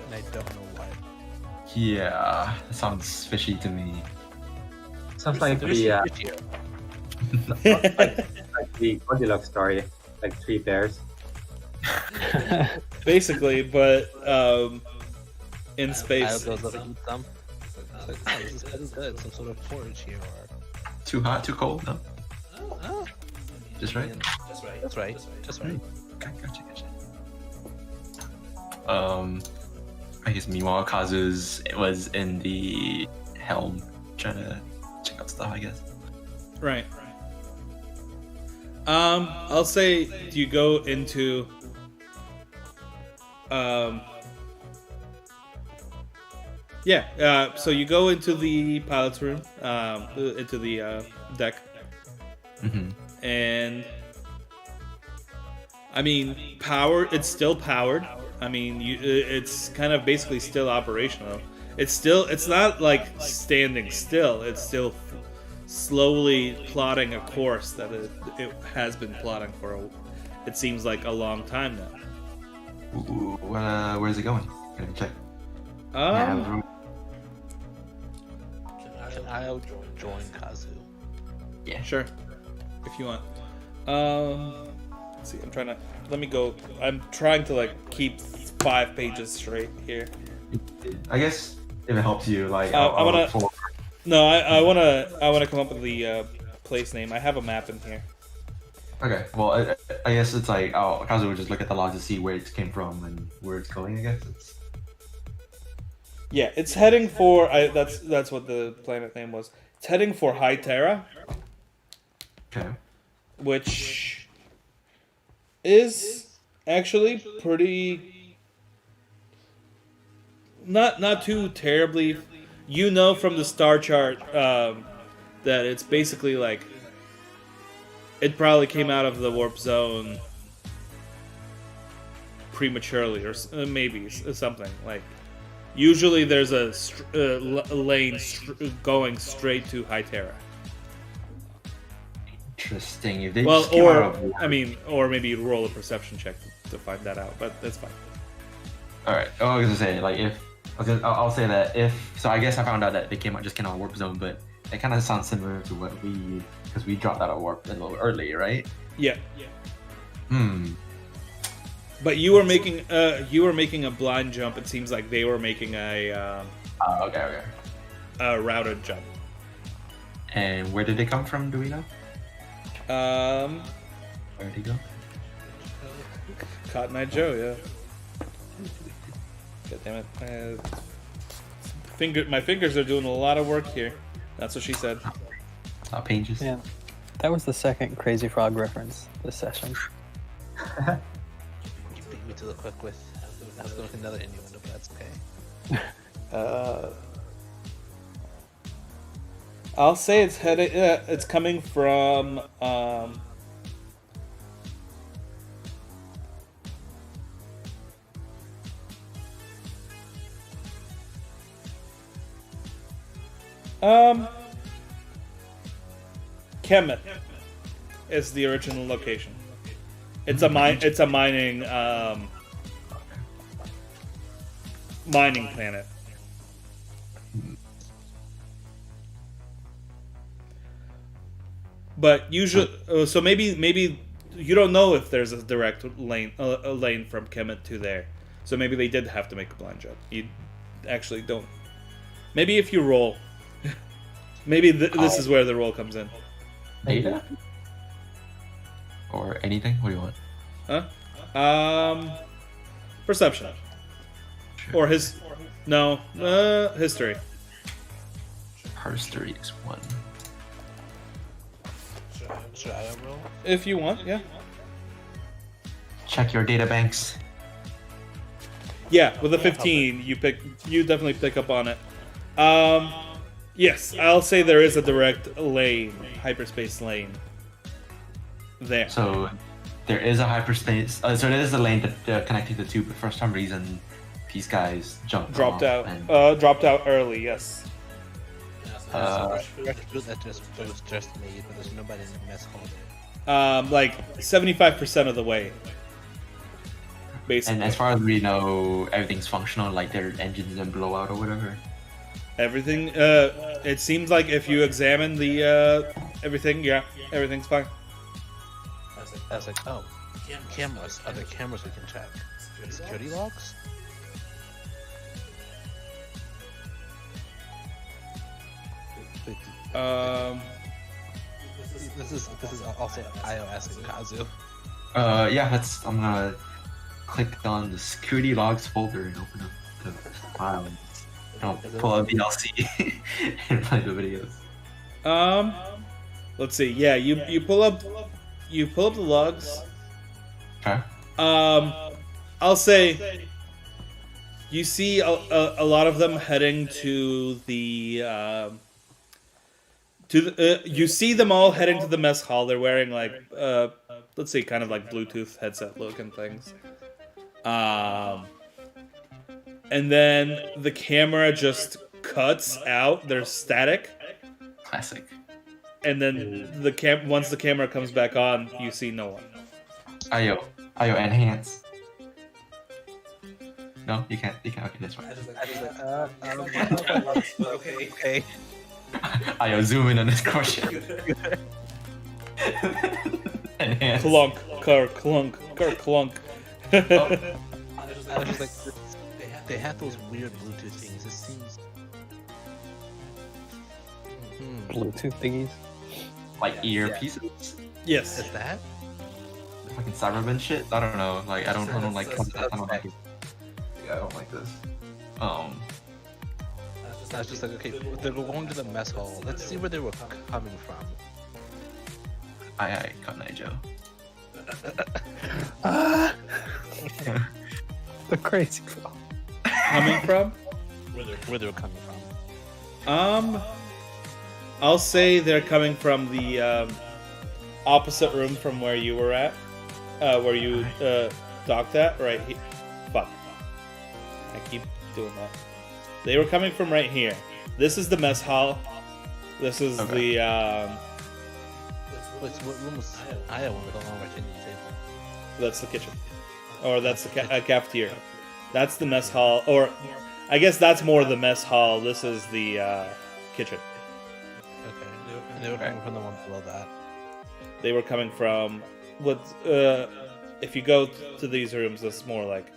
and I don't know why. Yeah, that sounds fishy to me. Sounds like There's the fish here. like the Goldilocks story, like 3 bears. Basically, but in I space. was able to eat some. I was like, oh, this is pretty good. Some sort of porridge here, or Too hot, too cold? No. oh, Just right? That's right. Just right. Okay, gotcha. I guess meanwhile Kazu's was in the helm trying to check out stuff, I guess. Right. I'll say, do you go into so you go into the pilot's room, into the deck, and I mean, it's still powered. I mean, it's kind of basically still operational. It's not like standing still. It's still slowly plotting a course that it has been plotting for it seems like a long time now. Ooh, where's it going? Can I check? Um, Can I join Kazu? Yeah. Sure, if you want. Let's see. Let me go. I'm trying to like keep 5 pages straight here. I guess if it helps you, like I wanna- look for- No, I wanna come up with the place name. I have a map in here. Okay, well, I guess it's like Kazu would just look at the log to see where it came from and where it's going. I guess it's Yeah, it's heading for. That's what the planet name was. It's heading for High Terra, okay. which is actually pretty. Not too terribly. You know from the star chart that it's basically like. It probably came out of the warp zone prematurely, or maybe something like. Usually, there's a lane going straight to High Terra. Interesting. If they Well, just came out of or maybe roll a perception check to find that out, but that's fine. all right. Oh, I was gonna say like if I'll say that if so. I guess I found out that they came out of warp zone, but it kind of sounds similar to what because we dropped out of warp a little early, right? Yeah. Hmm. But you were making a blind jump. It seems like they were making a Okay. routed jump. And where did they come from? Do we know? Where did he go? Cotton Eye Joe, yeah. God damn it. My fingers are doing a lot of work here. That's what she said. Pages. Yeah, that was the second Crazy Frog reference this session. You beat me to the quick with. I was going with another innuendo, but that's okay. I'll say it's headed. It's coming from. Kemet is the original location. It's a mining mining planet. But usually, so maybe you don't know if there's a direct lane from Kemet to there. So maybe they did have to make a blind jump. You actually don't. Maybe if you roll, maybe this is where the roll comes in. Data? Or anything? What do you want? Huh? Perception. Sure. Or history. History is 1. Should I roll? If you want, yeah. Check your data banks. Yeah, with a 15, you definitely pick up on it. Yes, I'll say there is a direct lane, hyperspace lane. There. So there is a hyperspace. So there is a lane that connecting the two, but for some reason, these guys dropped off out. and- Dropped out early. Yes. That was just made, but there's nobody in the mess hall. Like 75% of the way. Basically. And as far as we know, everything's functional. Like their engines didn't blow out or whatever. Everything. It seems like if you examine the everything, yeah, everything's fine. I was like, oh, cameras. Other cameras we can check. Security logs? This is also Io asking Kazu. Yeah, I'm gonna click on the security logs folder and open up the file. And I'll pull out VLC and play the videos. Let's see. Yeah, you pull up the logs. Okay. I'll say you see a lot of them heading to the you see them all heading to the mess hall. They're wearing like let's say kind of like Bluetooth headset looking things. And then the camera just cuts out. There's static. Classic. And then once the camera comes back on, you see no one. Io, enhance. No, you can't. Okay, that's fine. Okay. Io, zoom in on this question. Enhance. Clunk, clunk. I was just like, they have those weird Bluetooth things. It seems. Bluetooth thingies. Like earpieces. Yes. Is that? Fucking Cyberman shit. I don't know. Like I don't like. I don't like it. Yeah, I don't like this. I was just like, okay, they're going to the mess hall. Let's see where they were coming from. Aye, Cut Night Joe. The crazy girl. Coming from? Where they were coming from. I'll say they're coming from the opposite room from where you were at, where you docked at. Right here. Fuck. I keep doing that. They were coming from right here. This is the mess hall. This is the. What room was I at with a long rectangle table? That's the kitchen, or that's the cafeteria. That's the mess hall, or I guess that's more the mess hall. This is the kitchen. Okay, and they were coming from the one below that. They were coming from what? If you go to these rooms, that's more like.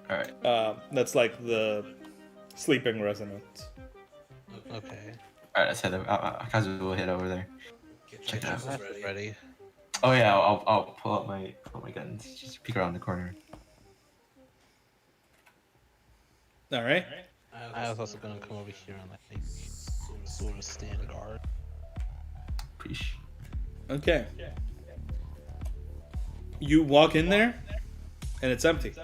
All right. That's like the sleeping residence. Okay. All right. Let's head. Kazu will head over there. Check it out. That's ready. Oh yeah, I'll pull out my guns. Just peek around the corner. All right. I was also gonna come over here and like sort of stand guard. Preach. Okay. You walk in there, and it's empty.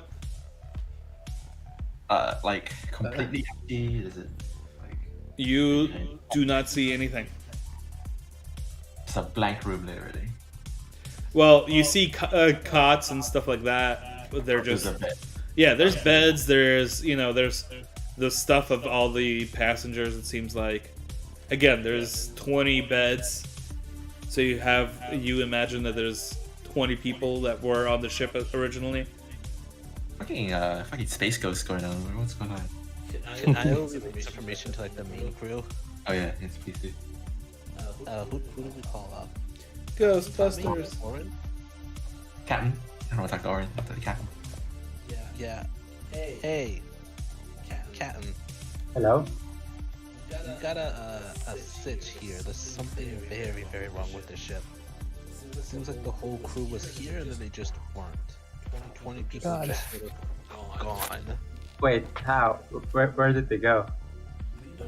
Like completely empty. Is it like You do not see anything. it's a blank room literally? Well, you see cots and stuff like that. But they're There's just a bed. yeah. There's beds. There's there's the stuff of all the passengers. It seems like again there's 20 beds. So you imagine that there's 20 people that were on the ship originally. Fucking space ghost going on. What's going on? I will relay this information to like the main crew. Oh yeah, it's PC. Who do we call up? Ghostbusters. Orin? Captain. I don't want to talk to Orin. Talk to the captain. Yeah. Hey. Captain. Hello? You got a sitch here. There's something very, very wrong with the ship. It seems like the whole crew was here and then they just weren't. 20 people God. just sort of gone. Wait, how? Where did they go?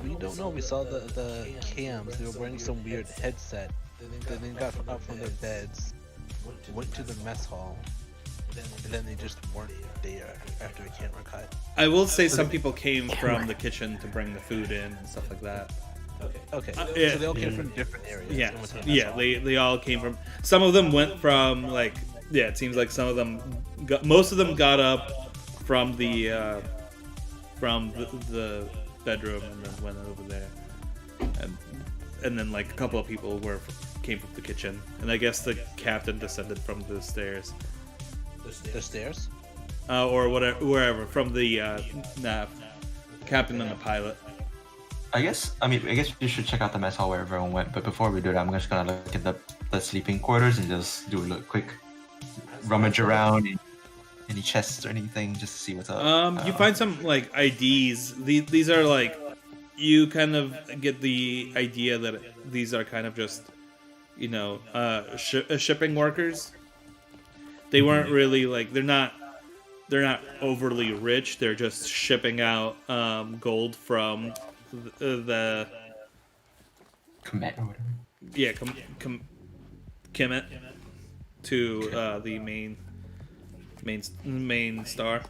We don't know. We saw the cams. They were wearing some weird headset. Then they got up from their beds, went to the mess hall, and then they just weren't there after the camera cut. I will say some people came from the kitchen to bring the food in and stuff like that. Okay. Yeah. So they all came from different areas. Yeah, and went to the mess yeah. hall. They all came from. Some of them went from like yeah. It seems like some of them, most of them got up from the bedroom and then went over there, and then like a couple of people came from the kitchen, and I guess the captain descended from the stairs. The stairs? Or whatever, wherever from the nav, captain and the pilot. I guess we should check out the mess hall where everyone went. But before we do that, I'm just gonna look at the sleeping quarters and just do a look quick rummage around any chests or anything just to see what's up. You find some like IDs. These are like you kind of get the idea that these are kind of just shipping workers. They weren't really like they're not overly rich. They're just shipping out gold from the Comet or whatever. yeah Kemet to the main star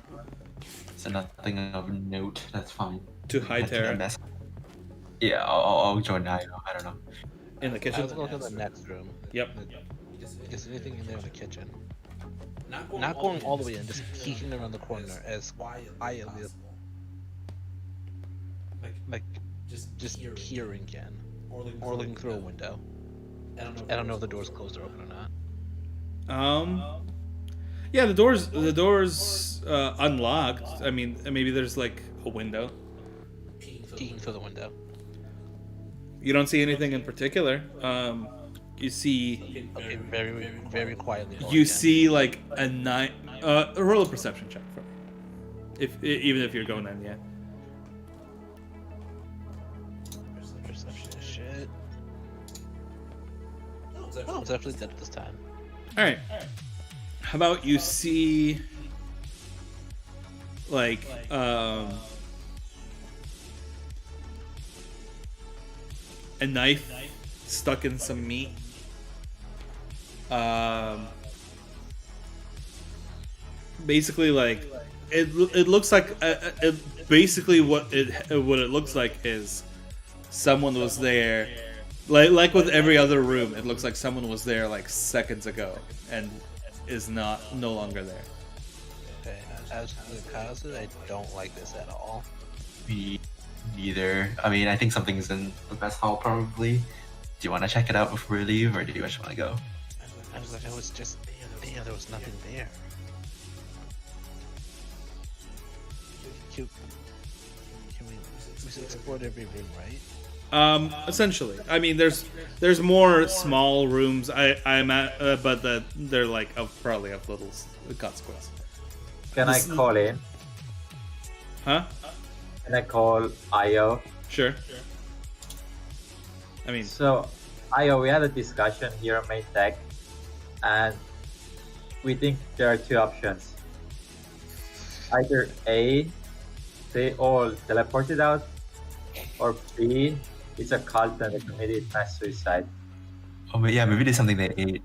So nothing of note. That's fine. to High Head to the Terra mess- Yeah, I'll join. I don't know. in the I kitchen. was gonna look at the next room. Yep. Is anything in there in the kitchen? Not going all the way in, just peeking around the corner as quietly as like just peering in, or looking through a window. I don't know if the door's closed or open or not. Yeah, the door's unlocked. I mean, maybe there's like a window. Peeking through the window. You don't see anything in particular. You see. Okay, very, very quietly. go You again. see like a night. Roll a perception check for me. Even if you're going in, yeah. Perception is shit. Oh, it's actually dead this time. All right. How about you see like a knife stuck in some meat. Basically, like it looks like basically what it looks like is someone was there, like with every other room. It looks like someone was there like seconds ago and is no longer there. Okay, as for the causes, I don't like this at all. Me neither. I mean, I think something's in the mess hall probably. Do you want to check it out before we leave, or do you just want to go? I was like, I was just there. There was nothing there. Can we explored every room, right? Essentially, I mean, there's more small rooms. I'm at, but they're like probably of little consequence. Can I call in? Huh? Can I call Io? Sure. I mean, So, Io, we had a discussion here on main tech, and we think there are two options. Either A, they all teleported out, or B, it's a cult and they committed mass suicide. Oh, but yeah, maybe there's something they ate.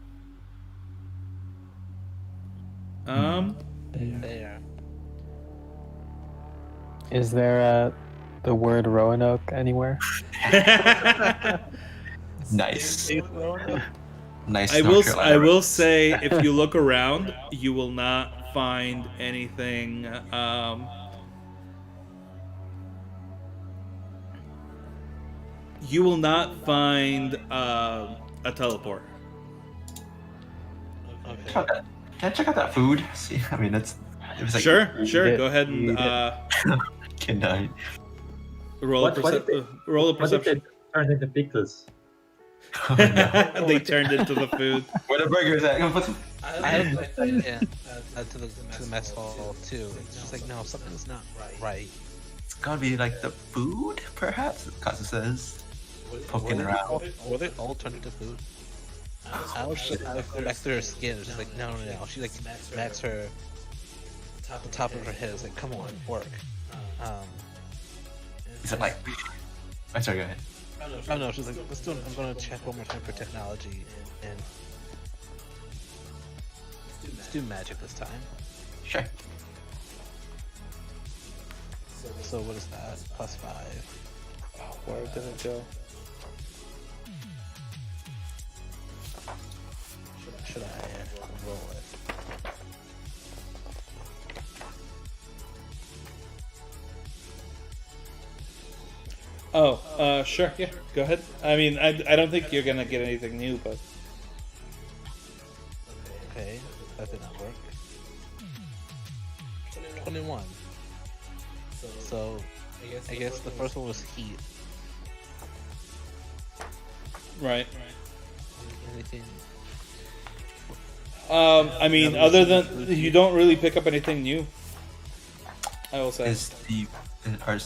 There. Is there the word Roanoke anywhere? Nice. Nice. I North will Carolina. say, if you look around, you will not find anything. You will not find a teleport. Okay. Check out that. Can I check out that food? See, I mean, it was like Sure. Yeah. Go ahead and Can I? roll a What if perception. they turned into pickles? Oh, no. They turned into the food. Where the burgers at? I had to the mess hall too. It's just like, no, something's not right. It's gotta be like the food, perhaps. Casa says, poking around. Were they all turned into food? I was go back through her skin. It was just like, no. She like smacks her the top of her head. It's like, come on, work. Is it like? I'm sorry. Go ahead. Oh no, she's like, I'm gonna check one more time for technology and let's do magic this time. Sure. So what is that? +5. Where did it go? Should I roll it? Oh, sure. Yeah, go ahead. I mean, I don't think you're gonna get anything new, but Okay, that did not work. 21. So I guess the first one was heat. right. Anything? I mean, other than you don't really pick up anything new. I will say. Is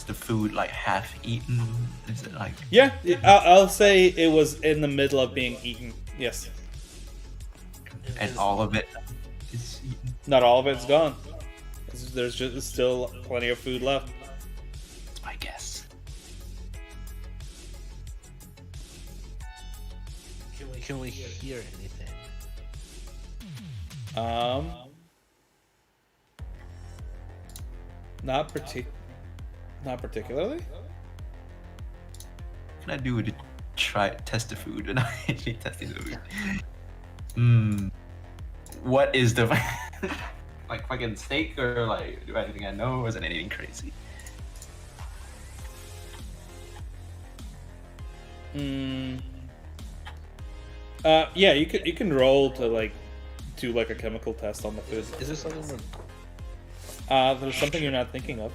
the food like half eaten? Is it like? Yeah, I'll say it was in the middle of being eaten. Yes, And all of it is eaten. not all of it's gone. There's just still plenty of food left. That's my guess. Can we hear anything? Not particularly. What can I do to test the food? And I actually testing the food. What is the like fucking steak, or like do anything I know, or is it anything crazy? Yeah, you can roll to like do like a chemical test on the food. Is there something There's something you're not thinking of.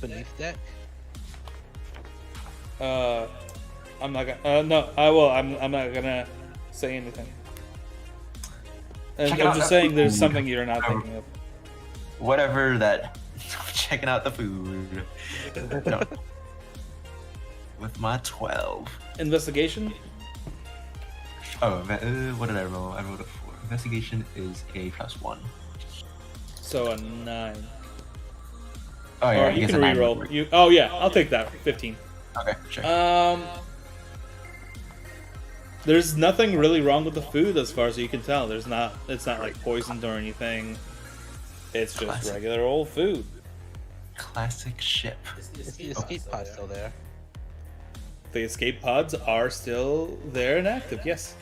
beneath deck? I'm not gonna. No, I will. I'm not gonna say anything. And Check I'm out just that saying there's food. something you're not thinking of. Whatever that. Checking out the food. No. With my 12. Investigation. Oh, what did I roll? I rolled a 4. Investigation is a +1. So a 9. Oh yeah, Or I you guess can a 9 would reroll. work. You. Oh yeah, I'll take that. 15. Okay, sure. There's nothing really wrong with the food as far as you can tell. There's not. It's not like poisoned or anything. It's just Classic. regular old food. Classic ship. Is the escape pod still there? The escape pods are still there and active. Yes.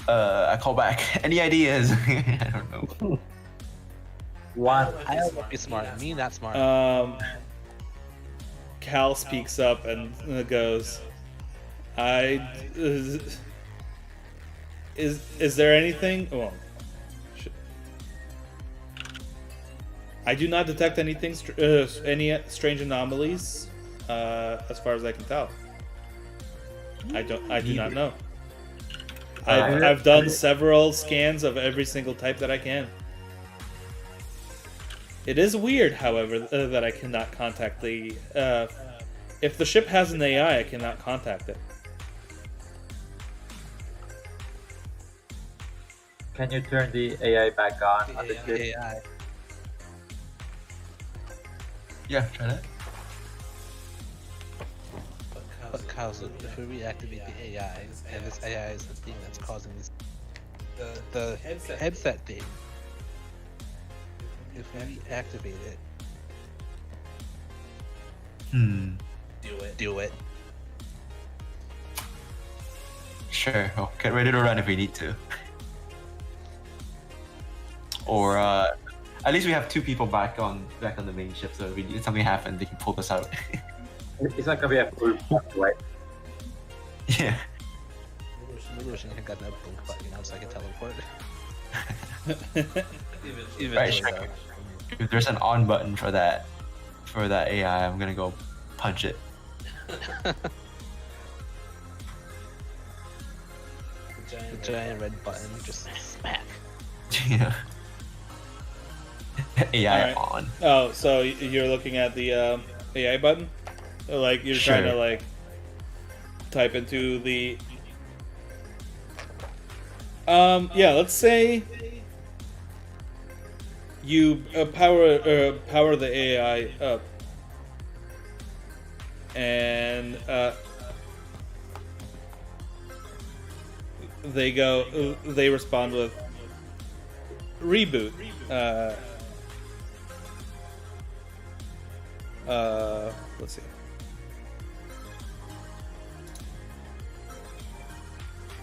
I call back. Any ideas? I don't know. One. I don't be smart. Me, not smart. Cal speaks up and goes, Is there anything? Well, I do not detect anything, any strange anomalies, as far as I can tell. I do not know. I've done several scans of every single type that I can. It is weird, however, that I cannot contact the. If the ship has an AI, I cannot contact it. Can you turn the AI back on the ship? AI. Yeah, try that. But Kyle, if we reactivate the AI, and this AI is the thing that's causing this, the headset thing. If we reactivate it, do it. Sure. Well, get ready to run if we need to. Or at least we have 2 people back on the main ship, so if something happens, they can pull us out. It's not gonna be a full right? Yeah. Maybe we should have got that blink button now so I can teleport. Right, sure. If there's an on button for that AI, I'm gonna go punch it. The giant red button, just smack. Yeah. AI Alright. on. Oh, so you're looking at the AI button? Like you're trying to Sure. like type into the. Yeah. Let's say you power the AI up, and they respond with reboot. Let's see.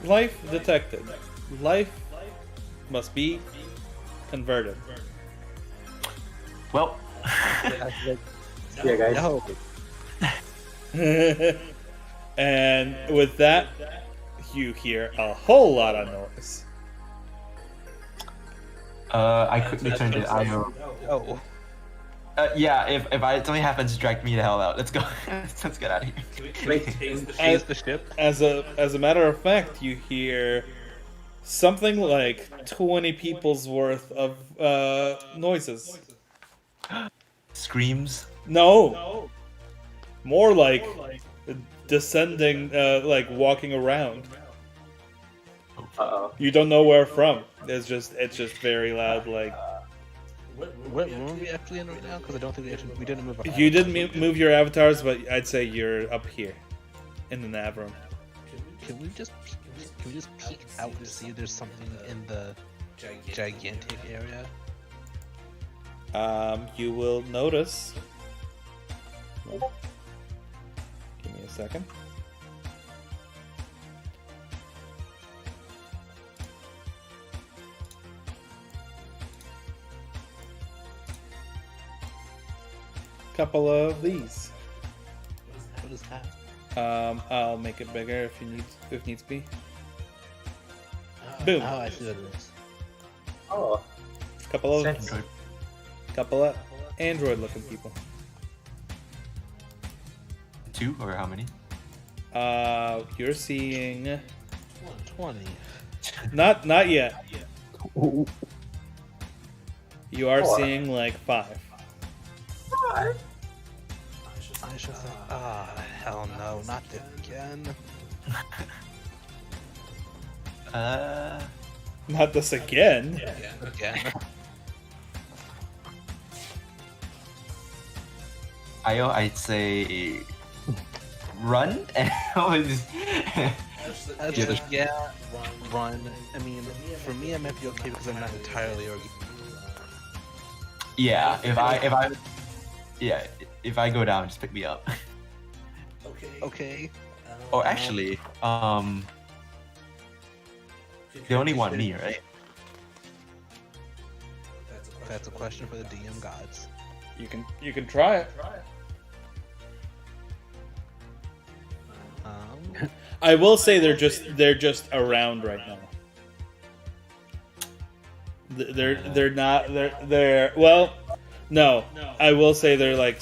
Life detected. Life must be converted. Well, Yeah, guys. No. And with that, you hear a whole lot of noise. I quickly turned the IO. Oh. Yeah, if something happens, drag me the hell out. Let's go. Let's get out of here. Wait, Is the ship? As a matter of fact, you hear something like 20 people's worth of noises. Screams. No, more like descending, like walking around. uh-oh. You don't know where from. It's just very loud. Like What room are we actually in right now? Because I don't think we didn't move. Our you didn't move your avatars, but I'd say you're up here in the nav room. Can we just peek out to see if there's something in the gigantic area? You will notice. Give me a second. Couple of these. What is that? I'll make it bigger if needs be. Boom. Oh, I see what it is. Oh, Couple of sense. Android-looking people. 2 or how many? You're seeing 20. not yet. You are 4. seeing like 5. What? I should think. Hell no, not this again. Not this again. Again. I'd say run and Yeah, run. I mean, for me, I might be okay because I'm not entirely organic. yeah. If I go down, just pick me up. Okay. Or actually, they only want me, right? That's a question for the DM gods. You can try it. I will say they're just around right now. They're well, no. I will say they're like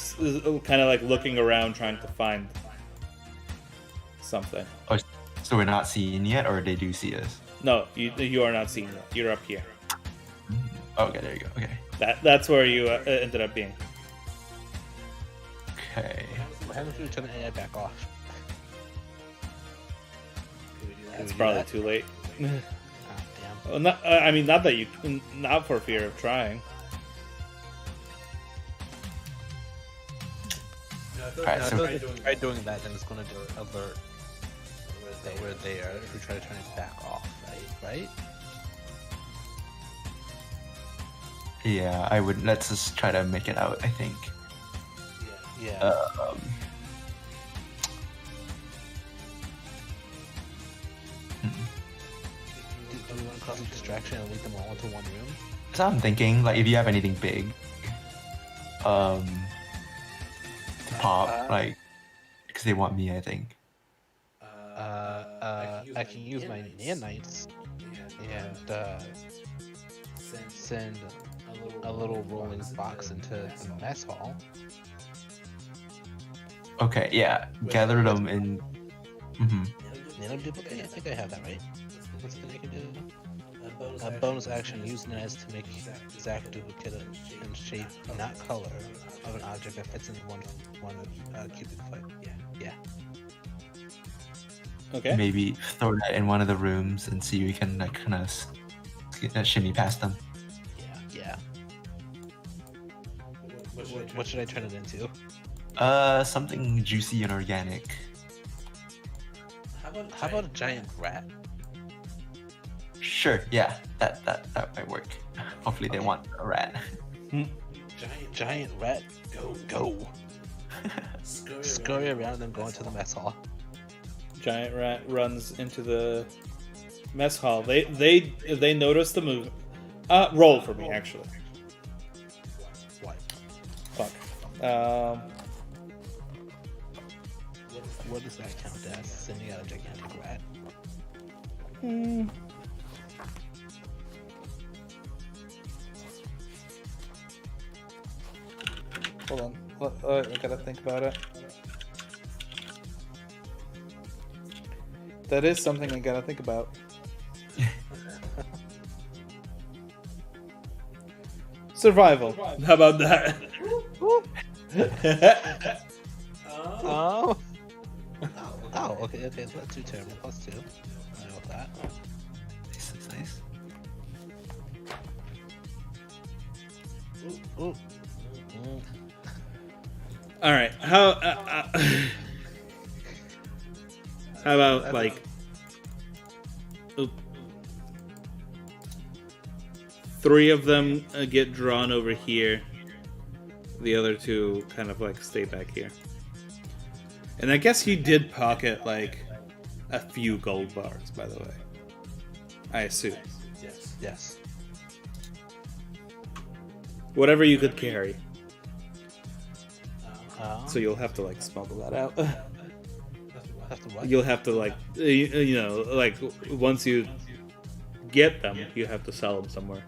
kind of like looking around trying to find something. Oh, so we're not seeing yet, or they do see us? No, you are not seeing it. You're up here. Okay, there you go. Okay. That's where you ended up being. Okay. What happens if we turn the AI back off? It's probably too late. Damn. Well, not for fear of trying. Alright, so If we try doing that, then it's going to alert that we're there if we try to turn it back off, right? yeah, I would. Let's just try to make it out. I think. Yeah. Do we want to cause a distraction and lead them all into one room? So I'm thinking, like, if you have anything big, to pop, like, because they want me, I think. I can use my nanites and send a little rolling box into the mess hall. Okay, yeah, gather them in. Nano duplicate? I think I have that right. What's the thing I can do? A bonus action use nanites to make exact duplicate in shape, not color, of an object that fits in one cubic foot. Yeah. Okay. Maybe throw that in one of the rooms and see if we can like kind of shimmy past them. Yeah. What should I turn it into? Something juicy and organic. How about a giant rat? Sure, yeah, that might work. Hopefully they want a rat. Giant rat, go. Scurry around and go into the mess hall. Giant rat runs into the mess hall. They notice the move. Roll for me, actually. What? Fuck. What does that count as? Sending out a gigantic rat? Hold on. I gotta think about it. That is something I gotta think about. Survival. How about that? Oh. Oh, okay, it's not too terrible. +2. I know that. Nice. Ooh. All right. How about like 3 of them get drawn over here. The other 2 kind of like stay back here. And I guess you did pocket like a few gold bars, by the way. I assume. Yes. Whatever you could carry. So So you'll have to like smuggle that out. have to what? You'll have to like, you know, like once you get them, you have to sell them somewhere.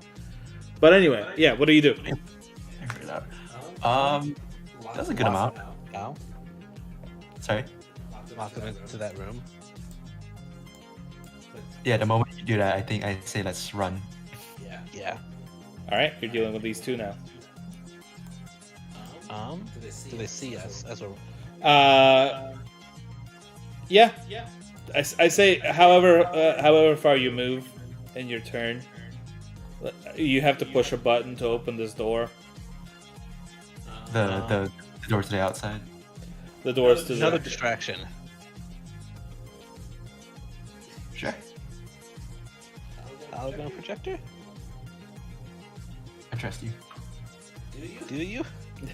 But anyway, yeah. What do you do? Figure it out. That's a good amount. Now? Sorry. Lock them into that room. Yeah, the moment you do that, I think I say let's run. Yeah. All right, you're dealing with these two now. Do they see us as we're? Yeah. I say, however far you move in your turn, you have to push a button to open this door. The door to the outside. The doors to Another the. distraction. Sure. Hologram projector? I trust you. Do you?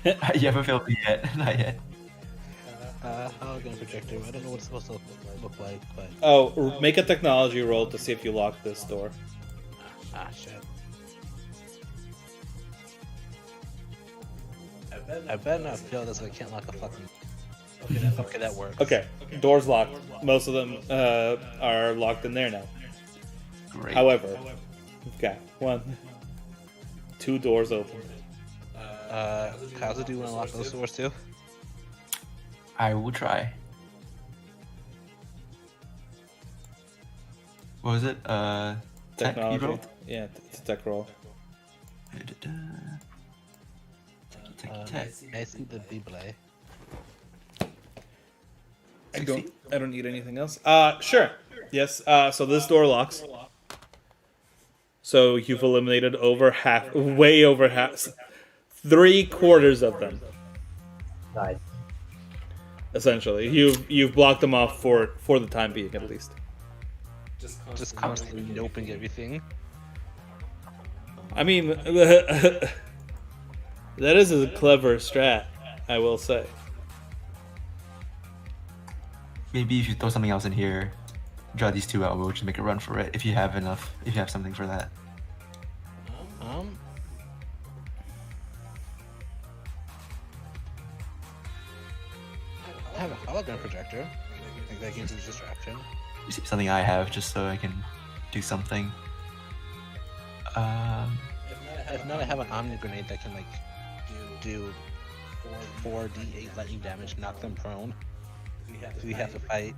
You haven't failed me yet. Not yet. Hologram projector. I don't know what it's supposed to look like, but Oh, make a technology roll to see if you lock this door. shit. I better not fail this. I can't lock a fucking. Okay, that works. Okay, doors locked. Most of them are locked in there now. Great. However, we've got 2 doors open. Kazu, do you want to lock those doors too? I will try. What was it? Tech you Technology. rolled? Yeah, it's a tech roll. Tech. I see the Bible. I don't need anything else. Sure. Yes. So this door locks. So you've eliminated way over half, 3/4 of them. Nice. Essentially, you've blocked them off for the time being, at least. Just constantly noping everything. I mean, that is a clever strat, I will say. Maybe if you throw something else in here, draw these 2 out, we'll just make a run for it if you have enough. If you have something for that. I have a hologram projector. I think that gives you distraction. You see something I have just so I can do something. If not, I have an omni grenade that can like do 4d8 lightning damage, knock them prone. If we have to fight.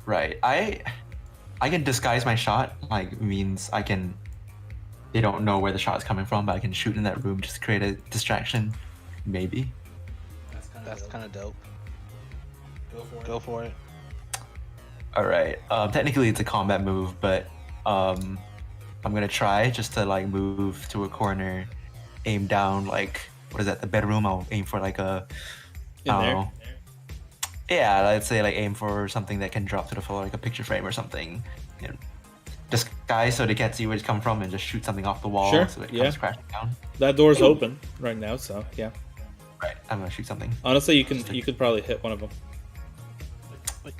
Right. I can disguise my shot. Like means I can. They don't know where the shot is coming from, but I can shoot in that room just to create a distraction. Maybe. That's kind of dope. Go for it. All right. Technically, it's a combat move, but I'm gonna try just to like move to a corner, aim down like what is that? The bedroom. I'll aim for like a. In there? know. Yeah, let's say like aim for something that can drop to the floor, like a picture frame or something. You know, disguise so they can't see where it's come from, and just shoot something off the wall Sure, so it yeah. comes crashing down. That door's open right now, so yeah. Right. I'm gonna shoot something. Honestly, you could probably hit one of them. Wait,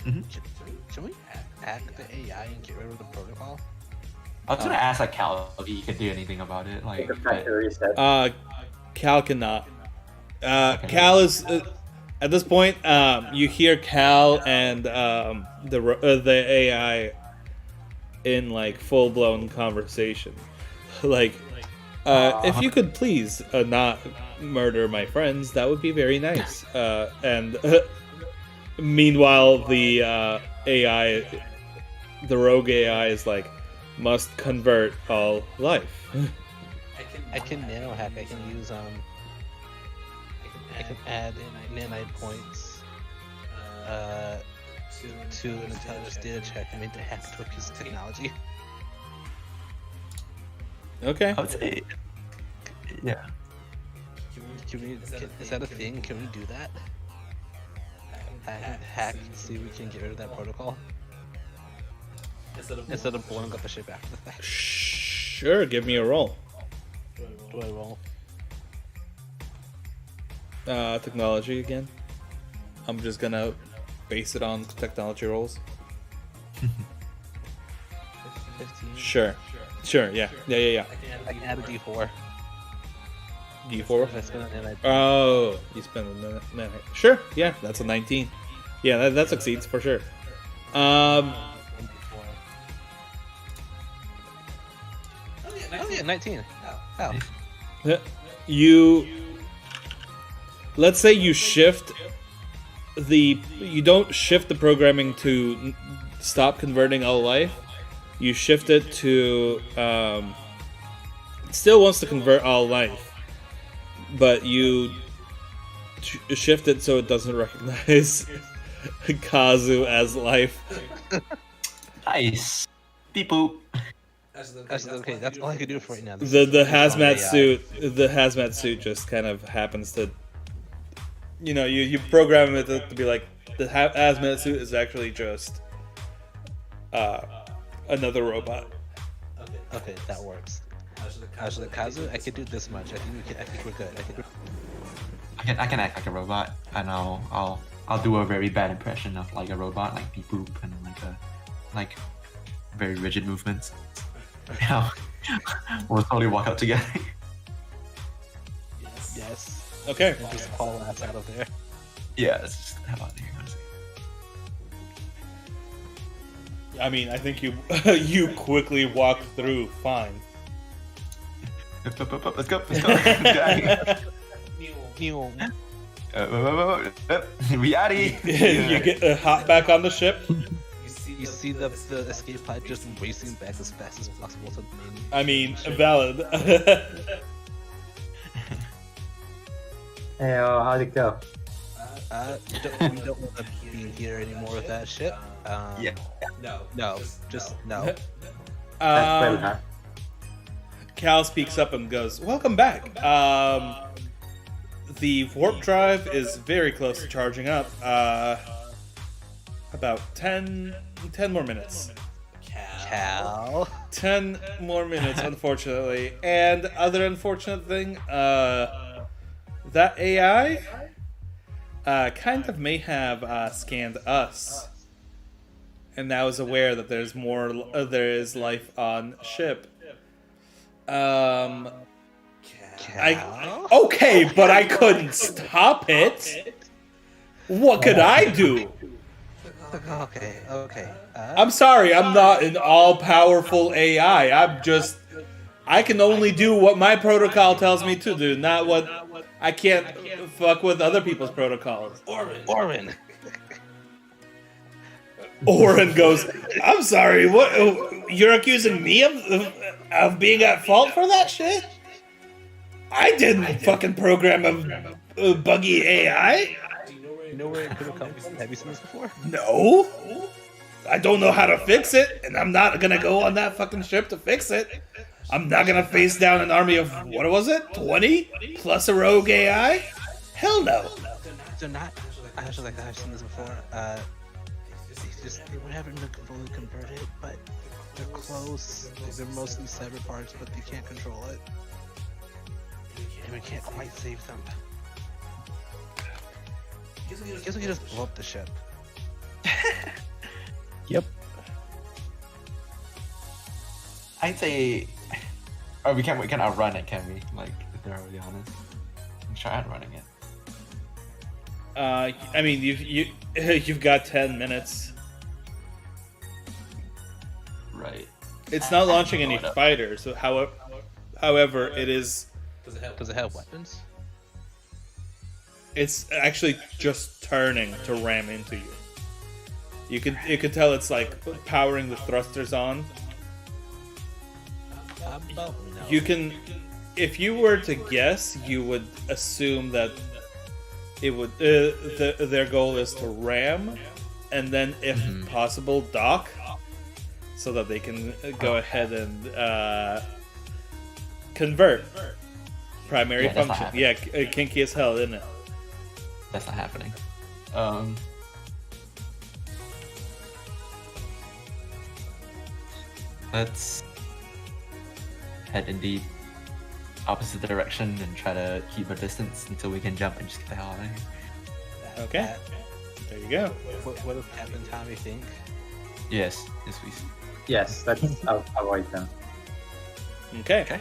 Mhm. should we hack the AI and get rid of the protocol? I was gonna ask like Cal if he could do anything about it. Like, The but- factory reset. Cal cannot. Cal is at this point. You hear Cal and the AI in like full blown conversation. Like, if you could please not murder my friends, that would be very nice. And meanwhile, the AI, the rogue AI, is like, must convert all life. I can nano hack. I can use I can add nanite points to an intelligence data check and make the hack to a piece of technology. Okay. I would say, yeah. Is that a thing? Can we do that? Hack and see if we can get rid of that protocol instead of blowing up the ship after the fact. Sure. Give me a roll. Do I roll? Technology again. I'm just gonna base it on technology rolls. 15. Sure. Yeah. I can add a D4. D4. If I spend a nanite. Oh, you spend a minute. Sure. Yeah, that's a 19. Yeah, that succeeds for sure. Oh yeah, 19. Oh. You let's say you shift you don't shift the programming to stop converting all life. You shift it to it still wants to convert all life, but you shift it so it doesn't recognize Kazu as life. Nice. Beep boop. Okay, that's all I can do for right now. The hazmat suit just kind of happens to, you program it to be like the hazmat suit is actually just another robot. Okay, that works. Actually, Kazu, I can do this much. I think we're good. I can act like a robot, and I'll do a very bad impression of like a robot, like beep boop, and like very rigid movements. We'll totally walk out together. Yes. Okay. And just haul ass out of there. Yeah, let's just have out here. Honestly. I mean, I think you you quickly walk through fine. Let's go. Let's go. We out of here. You get hop back on the ship. You see the escape pod just racing back as fast as possible to the main. I mean, valid. Hey, how'd it go? We don't want to be here anymore with that shit. Yeah. No, just no. That's well, huh? Cal speaks up and goes, "Welcome back. The warp drive is very close to charging up. About 10 more minutes. Cal. 10 more minutes, unfortunately. And other unfortunate thing, that AI kind of may have scanned us, and now is aware that there is life on ship. Okay, but I couldn't stop it. What could I do? Okay. I'm sorry, I'm not an all-powerful AI. I can only do what my protocol tells me to do, not what I can't fuck with other people's protocols. Orrin. Oren goes, I'm sorry, what? You're accusing me of being at fault for that shit? I didn't fucking program a buggy AI. You know where it could have come from? Have you seen this before? No. I don't know how to fix it, and I'm not gonna go on that fucking ship to fix it. I'm not gonna face down an army of, what was it, 20? Plus a rogue AI? Hell no. They're not. I've seen this before. They haven't been fully converted, but they're close. They're mostly cyber parts, but they can't control it. And we can't quite save them. I guess we can just blow up the ship. Yep. I'd say, or we can outrun it, can we? Like, if they're already on it, we can try outrunning it. I mean, you've got 10 minutes. Right. It's not launching any fighters, so however, it is. Does it have weapons? It's actually just turning to ram into you. You can tell it's like powering the thrusters on. You can, if you were to guess, you would assume that it would. Their goal is to ram, and then, if possible, dock, so that they can go ahead and convert. Primary function. Yeah, kinky as hell, isn't it? That's not happening. Let's head in the opposite direction and try to keep a distance until we can jump and just get the hell out of here. Okay. There you go. What does Captain Tommy think? Yes, please. Yes, let's avoid them. Okay.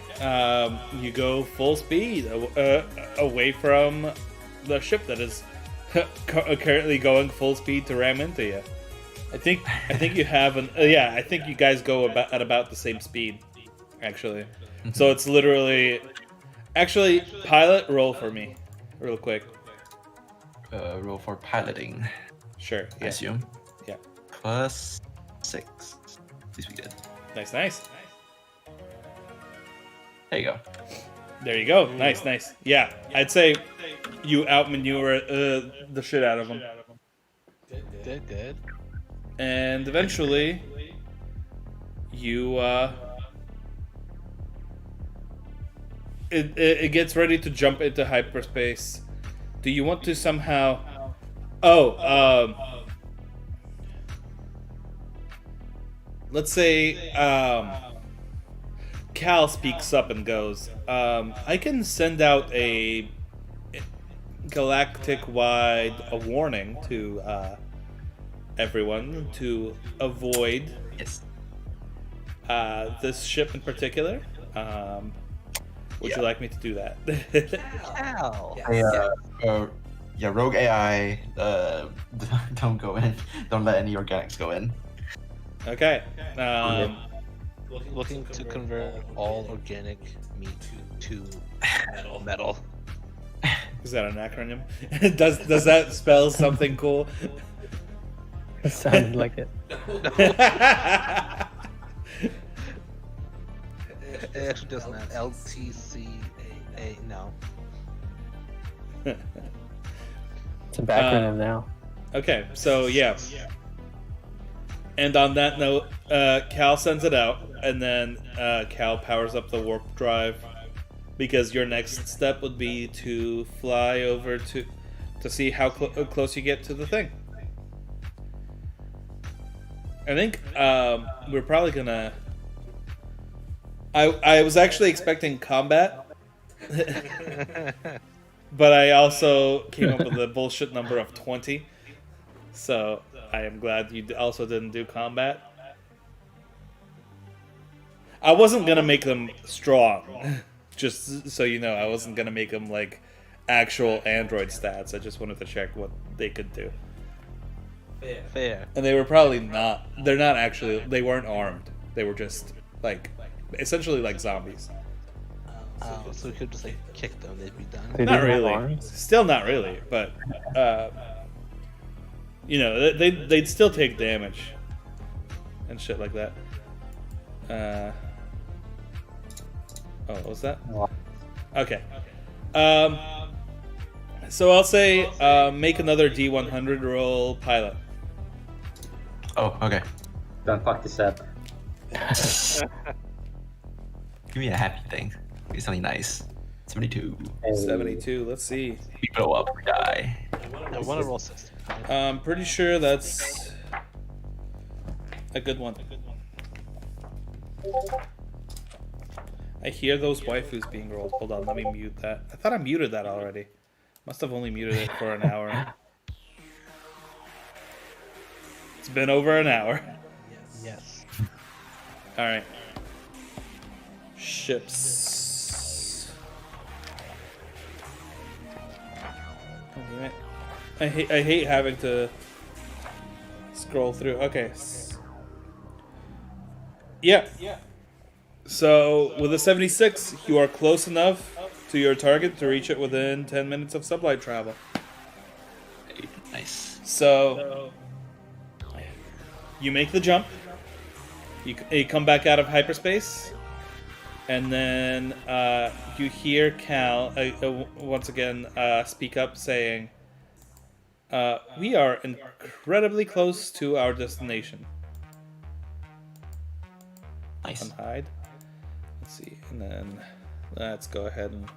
You go full speed away from the ship that is currently going full speed to ram into you. I think you have an I think you guys go at about the same speed, actually. So it's literally, actually, pilot, roll for me, real quick. roll for piloting. Sure. I Yeah. assume. Yeah. +6. At least we did. Nice. There you go. There you go. Nice. Yeah, I'd say you outmaneuver the shit out of them. Good. And eventually, you it gets ready to jump into hyperspace. Do you want to somehow? Let's say Cal speaks up and goes, I can send out a galactic-wide warning to everyone to avoid Yes. this ship in particular. Would you like me to do that? Ow. Yeah, rogue AI, don't go in. Don't let any organics go in. Okay. Looking to convert all organic meat to metal. Is that an acronym? does that spell something cool? It sounded like it. It actually does not. LTCA. No. It's a backronym now. Okay, so yeah. And on that note, Cal sends it out, and then Cal powers up the warp drive, because your next step would be to fly over to see how close you get to the thing. I think we're probably gonna. I was actually expecting combat, but I also came up with a bullshit number of 20. So I am glad you also didn't do combat. I wasn't gonna make them strong, just so you know. I wasn't gonna make them like actual android stats. I just wanted to check what they could do. Fair. And they were probably not. They're not actually. They weren't armed. They were just like, essentially like zombies. So we could just like kick them. They'd be done. They Not didn't have really. arms? Still not really. But they'd still take damage and shit like that. What was that? Okay. So I'll say make another D100 roll pilot. Oh, okay. Don't fuck this up. Give me a happy thing. Give me something nice. 72. 72. Let's see. We blow up or die. I want to roll 60. I'm pretty sure that's a good one. I hear those waifus being rolled. Hold on, let me mute that. I thought I muted that already. Must have only muted it for an hour. It's been over an hour. Yes. Alright. Ships. Oh, damn it. I hate having to scroll through. Okay. Yeah. So with a 76, you are close enough to your target to reach it within 10 minutes of sublight travel. Nice. So you make the jump. You come back out of hyperspace, and then you hear Cal once again speak up, saying, "We are incredibly close to our destination." Nice. Unhide. Let's see, and then let's go ahead and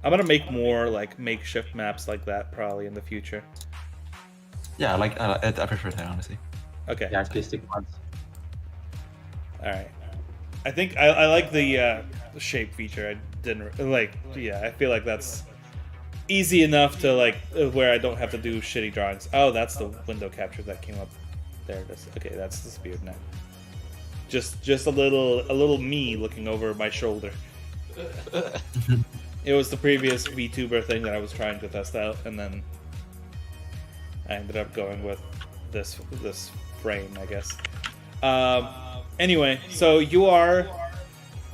I'm gonna make more like makeshift maps like that probably in the future. Yeah, I prefer that, honestly. Okay. Yeah, artistic ones. All right. I think I like the shape feature. I didn't like. Yeah, I feel like that's easy enough to like where I don't have to do shitty drawings. Oh, that's the window capture that came up. There it is. Okay, that's the speed now. Just a little me looking over my shoulder. It was the previous Vtuber thing that I was trying to test out, and then I ended up going with this frame, I guess. Anyway, so you are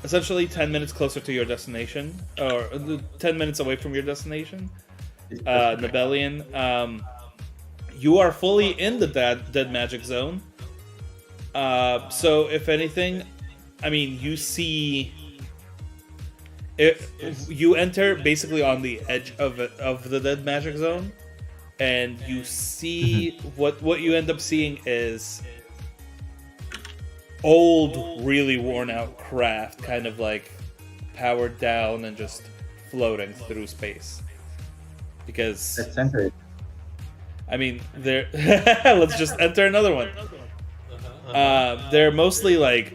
essentially 10 minutes closer to your destination, or 10 minutes away from your destination. Nebellion, you are fully in the dead magic zone. So if anything, I mean, you see, you enter basically on the edge of the dead magic zone, and you see what you end up seeing is old, really worn out craft, kind of like powered down and just floating through space. Because Let's enter it. I mean, they're let's just enter another one. They're mostly like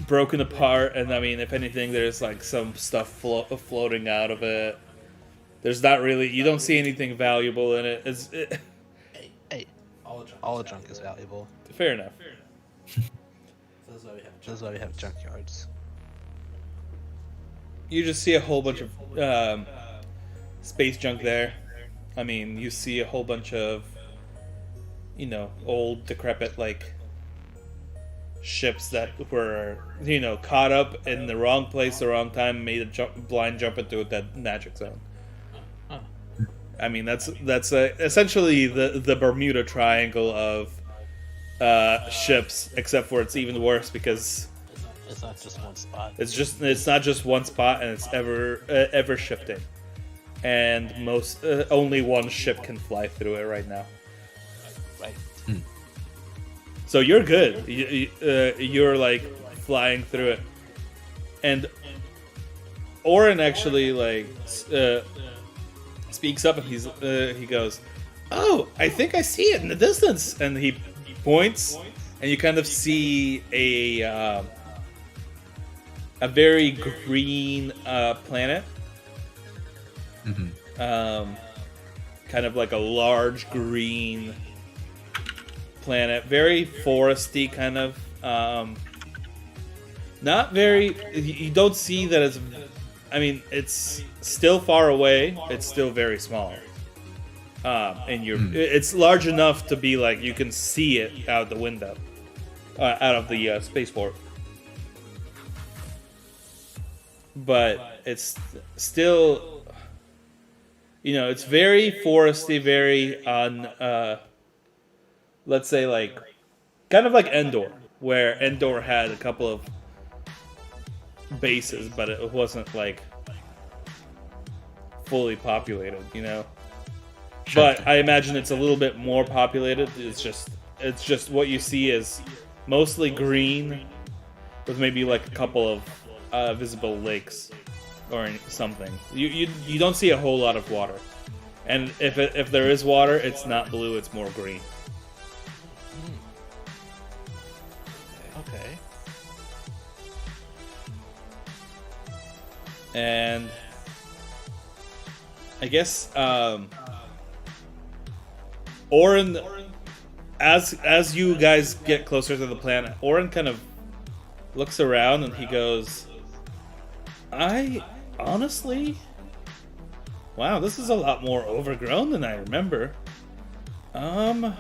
broken apart, and I mean, if anything, there's like some stuff floating out of it. There's not really, you don't see anything valuable in it. Hey, all junk is valuable. Fair enough. This is why we have junkyards. You just see a whole bunch of space junk there. I mean, you see a whole bunch of, you know, old, decrepit, like, ships that were, you know, caught up in the wrong place, the wrong time, made a blind jump into that magic zone. I mean, that's essentially the Bermuda Triangle of ships, except for it's even worse because it's not just one spot. It's not just one spot, and it's ever shifting, and only one ship can fly through it right now. Right. So you're good. You're like flying through it, and Oren actually like speaks up, and he goes, "Oh, I think I see it in the distance," and he points, and you kind of see a very green planet, kind of like a large green planet, very foresty, kind of. Not very. You don't see that it's. I mean, it's still far away. It's still very small. And it's large enough to be like you can see it out the window, out of the spaceport. But it's still, you know, it's very foresty, very let's say like, kind of like Endor, where Endor had a couple of bases, but it wasn't like fully populated, you know. But I imagine it's a little bit more populated. It's just what you see is mostly green, with maybe like a couple of visible lakes or something. You don't see a whole lot of water, and if there is water, it's not blue; it's more green. Okay. And I guess Oren, as you guys get closer to the planet, Oren kind of looks around and he goes, I honestly, wow, this is a lot more overgrown than I remember. Overgrown?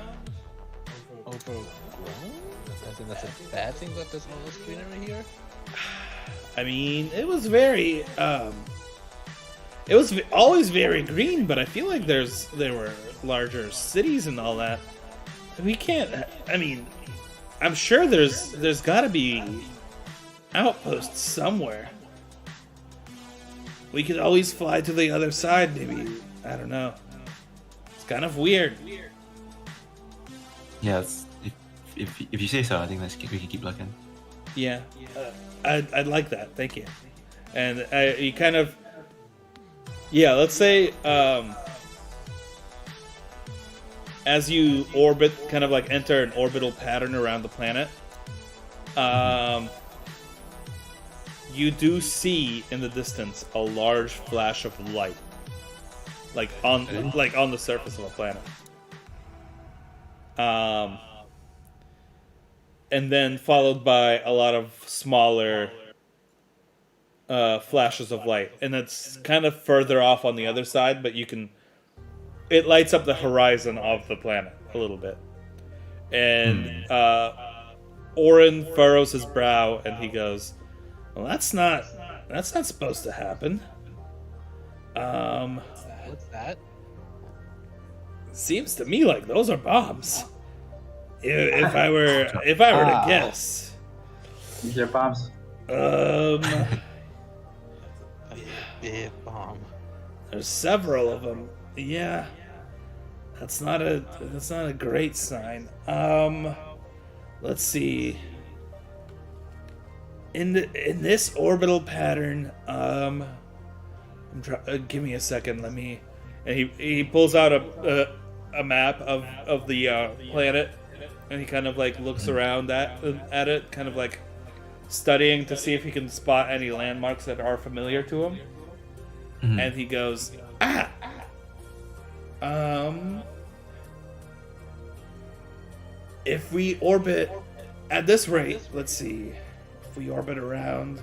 I think that's a bad thing that there's all this greenery here? I mean, it was very, it was always very green, but I feel like there were larger cities and all that. We can't, I mean, I'm sure there's gotta be outposts somewhere. We could always fly to the other side, maybe. I don't know. It's kind of weird. Yeah, if you say so, I think we can keep looking. Yeah, I'd like that. Thank you. And you kind of, yeah, let's say as you orbit, kind of like enter an orbital pattern around the planet, you do see in the distance a large flash of light, like on the surface of a planet. And then followed by a lot of smaller flashes of light, and it's kind of further off on the other side, but it lights up the horizon of the planet a little bit. And Oren furrows his brow and he goes, "Well, that's not supposed to happen. What's that? Seems to me like those are bombs. If I were to guess, Use your bombs. A big bomb. there's several of them. Yeah, that's not a great sign. Let's see. In this orbital pattern, give me a second. Let me. And he pulls out a map of the planet, and he kind of like looks around at it, kind of like studying to see if he can spot any landmarks that are familiar to him. Mhm. And he goes, if we orbit at this rate, let's see, if we orbit around,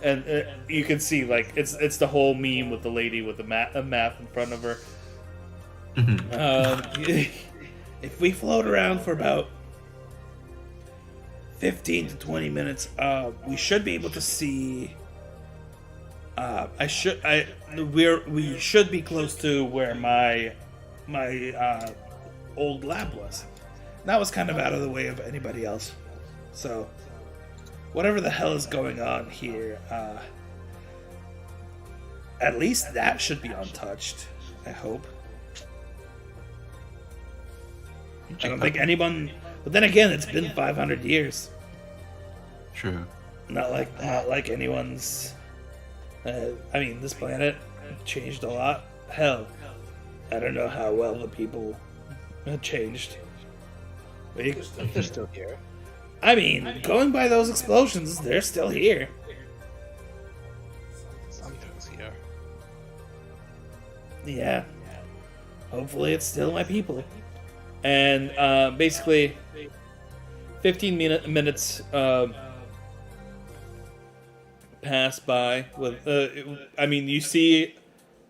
and you can see like it's the whole meme with the lady with the map in front of her. If we float around for about 15 to 20 minutes, we should be able to see. We should be close to where my old lab was. That was kind of out of the way of anybody else. So, whatever the hell is going on here, at least that should be untouched. I hope. I don't think anyone. But then again, it's been 500 years. True. Not like anyone's. I mean, this planet changed a lot. Hell, I don't know how well the people changed. They're still here. I mean, going by those explosions, they're still here. Something's here. Yeah. Hopefully, it's still my people. And basically, 15 minutes pass by with. I mean, you see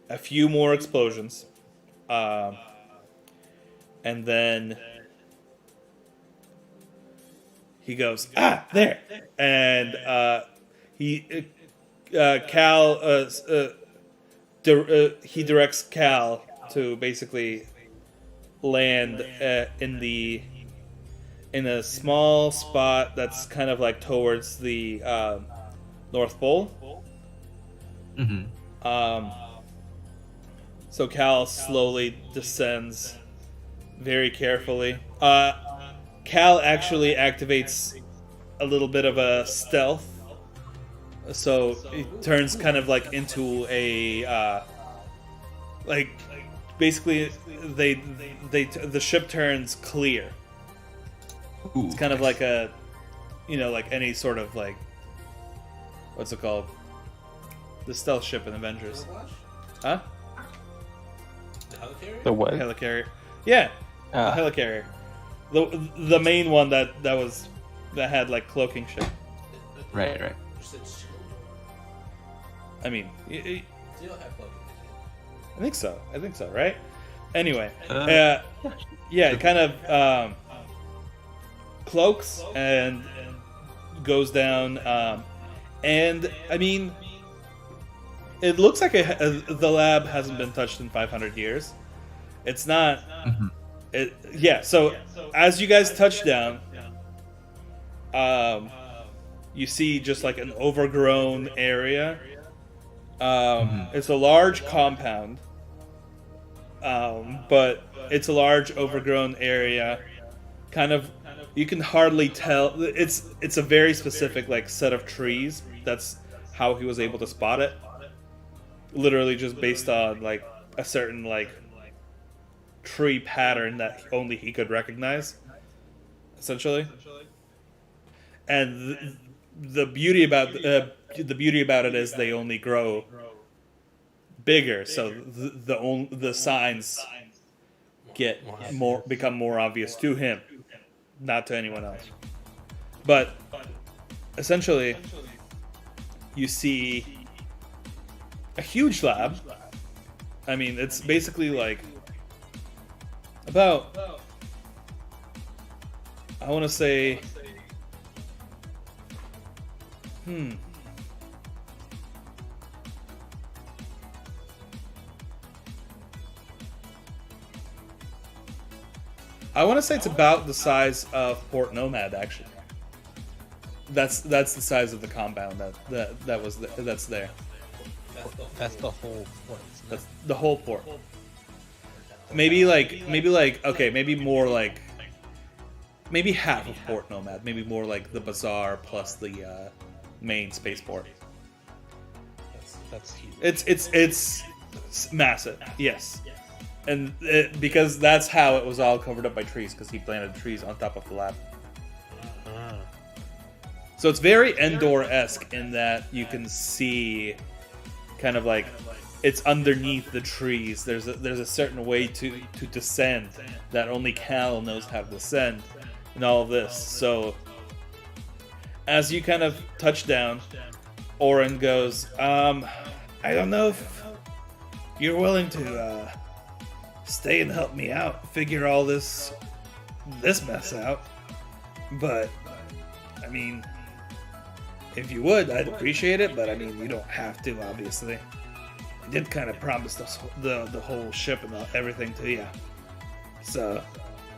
a few more explosions, and then he goes, there, and he directs Cal to basically land in a small spot that's kind of like towards the North Pole. So Cal slowly descends very carefully. Cal actually activates a little bit of a stealth, so it turns kind of like into a like basically the ship turns clear. Ooh, It's kind of like a, like any sort of like, what's it called? The stealth ship in Avengers. Huh? The what? Helicarrier. Yeah, Ah. helicarrier. The main one that had like cloaking ship. right. I mean, I think so, right? Anyway, yeah, it kind of cloaks and goes down, and I mean, it looks like the lab hasn't been touched in 500 years. It's not. So as you guys touch down, you see just like an overgrown area. It's a large compound, but it's a large overgrown area. Kind of, you can hardly tell. It's a very specific like set of trees. That's how he was able to spot it. Literally just based on like a certain like tree pattern that only he could recognize, essentially. And the beauty about it is they only grow bigger, so the signs become more obvious to him, not to anyone else. But essentially, you see a huge lab. I mean, it's basically like about, I want to say, I want to say it's about the size of Port Nomad, actually. That's the size of the compound that's there. That's the whole point. That's the whole port. Maybe more like maybe half of Port Nomad. Maybe more like the bazaar plus the main spaceport. That's huge. It's massive. Yes. And because that's how it was all covered up by trees, because he planted trees on top of the lab. So it's very Endor-esque in that you can see kind of like it's underneath the trees. There's a certain way to descend that only Cal knows how to descend and all of this. So as you kind of touch down, Oren goes, I don't know if you're willing to stay and help me out, figure all this mess out. But, I mean, if you would, I'd appreciate it, but I mean, you don't have to, obviously. I did kind of promise the whole ship and everything to you. So,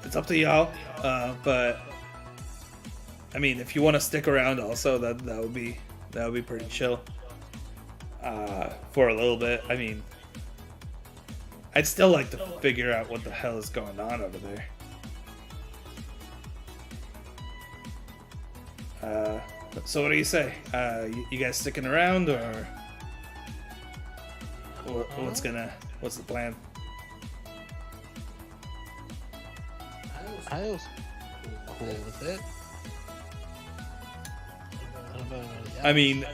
it's up to y'all, but, I mean, if you want to stick around also, that would be pretty chill. For a little bit, I mean, I'd still like to figure out what the hell is going on over there. So what do you say? You guys sticking around, or what's the plan? I was cool with it. I don't know. I mean,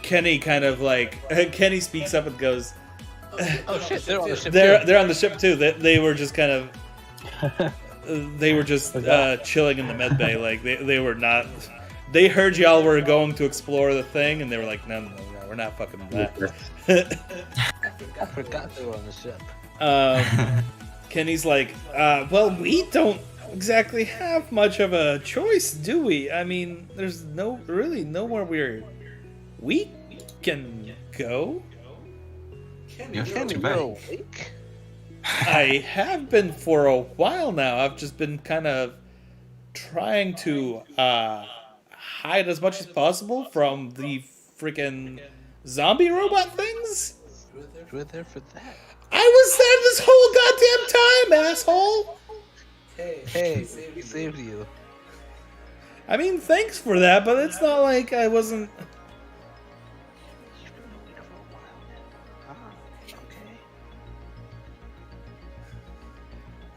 Kenny kind of like Kenny speaks up and goes, Oh shit, they're on the ship. They're on the ship too. They were just kind of chilling in the med bay. Like they were not. They heard y'all were going to explore the thing, and they were like, no, we're not fucking with that. I forgot they were on the ship. Kenny's like, well, we don't exactly have much of a choice, do we? I mean, there's really nowhere we can go. You're Kenny, too you're bad. awake? I have been for a while now. I've just been kind of trying to hide as much as possible from the freaking zombie robot things. You were there for that. I was there this whole goddamn time, asshole! Hey, we saved you. I mean, thanks for that, but it's not like I wasn't...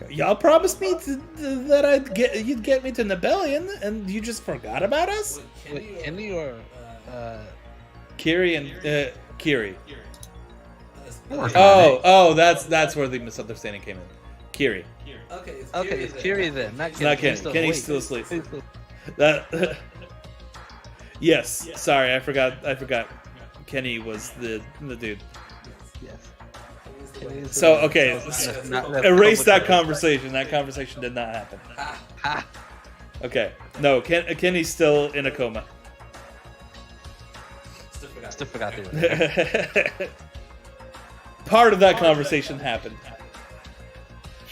Y'all promised me that you'd get me to Nebellion, and you just forgot about us? Wait, Kenny or Kiri and Kiri. Working on Oh, that's where the misunderstanding came in. Kiri. Okay, it's Kiri then, not Kenny. Not Kenny. Kenny's still asleep. That. Yes. Sorry, I forgot. Kenny was the dude. Yes. So okay, erase that conversation. That conversation did not happen. Ha! Okay. No, Kenny's still in a coma. Still forgot they were there. Part of that conversation happened.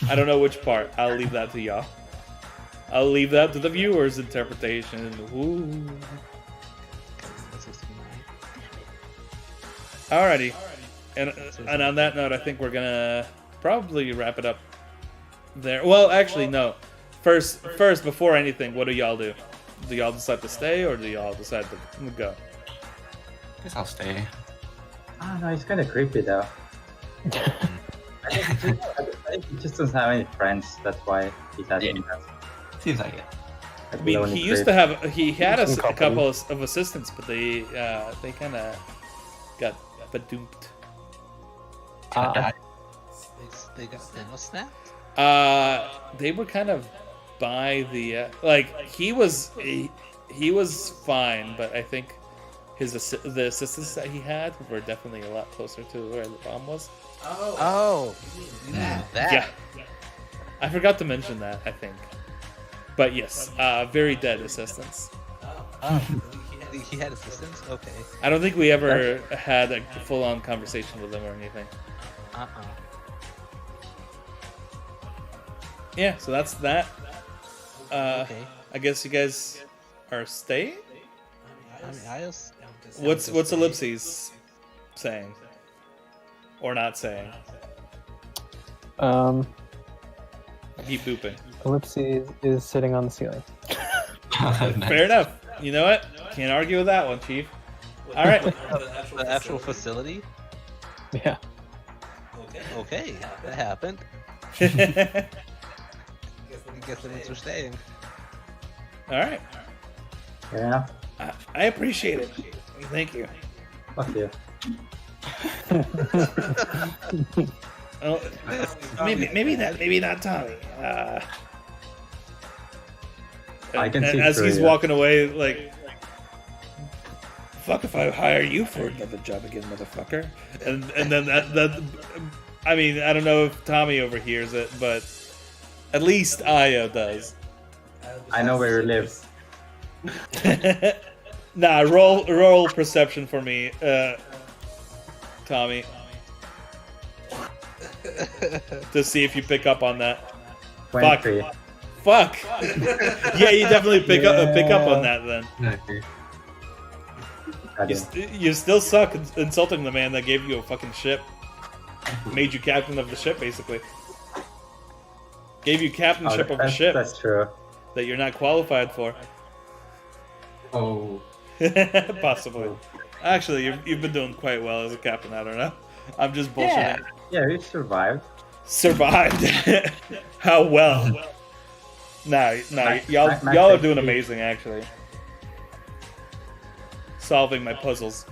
I don't know which part. I'll leave that to y'all. I'll leave that to the viewer's interpretation. Ooh. Alrighty. And on that note, I think we're gonna probably wrap it up there. Well, actually, no. First, before anything, what do y'all do? Do y'all decide to stay, or do y'all decide to go? I guess I'll stay. Ah, no, it's kind of creepy though. I think he just doesn't have any friends. That's why he's asking us. Seems like it. I mean, he had a couple of assistants, but they kind of got badoomed. They got Thanos snapped? They were kind of by the he was fine, but I think the assistants that he had were definitely a lot closer to where the bomb was. Oh, that. Yeah, I forgot to mention that, I think, but yes, very dead assistants. Oh, he had assistants? Okay. I don't think we ever had a full-on conversation with them or anything. yeah, so that's that. Okay. I guess you guys are staying. I mean, I just. What's Ellipses saying or not saying? Keep booping. Ellipses is sitting on the ceiling. Nice. Fair enough. You know what? Can't argue with that one, Chief. All right. The actual facility? Yeah. Okay, that happened. All I guess the names are staying. right. Fair enough. I appreciate it. Thank you. Fuck you. Oh, maybe not Tommy. I can see as through he's you. walking away, like, fuck if I hire you for another job again, motherfucker. And then that I mean, I don't know if Tommy overhears it, but at least Aya does. I know where you live. Nah, roll perception for me, Tommy, to see if you pick up on that. 23. Fuck. Yeah, you definitely pick up on that then. Okay. You still suck insulting the man that gave you a fucking ship. Made you captain of the ship, basically. Gave you captainship of a ship That's true. that you're not qualified for. Oh. Possibly. Actually, you've been doing quite well as a captain. I don't know. I'm just bullshitting. Yeah, we survived. Survived. How well? Nah, y'all are doing amazing, actually. Solving my puzzles.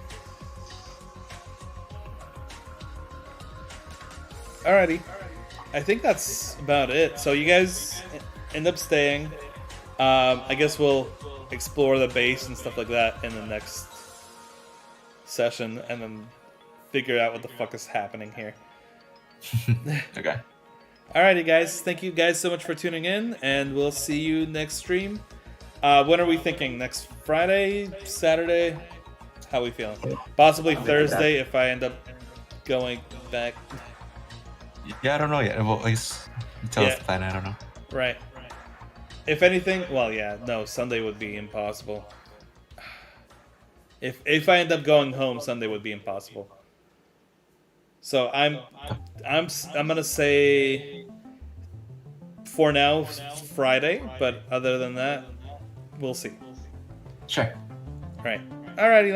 Alrighty. I think that's about it. So you guys end up staying. I guess we'll explore the base and stuff like that in the next session, and then figure out what the fuck is happening here. Okay. Alrighty, guys. Thank you guys so much for tuning in, and we'll see you next stream. When are we thinking? Next Friday? Saturday? How we feeling? Possibly Thursday if I end up going back. Yeah, I don't know yet. Well, at least tell us Yeah. the plan. I don't know. Right. If anything, well, yeah, no, Sunday would be impossible. If I end up going home, Sunday would be impossible. So I'm gonna say for now Friday, but other than that, we'll see. Sure. Right. Alrighty.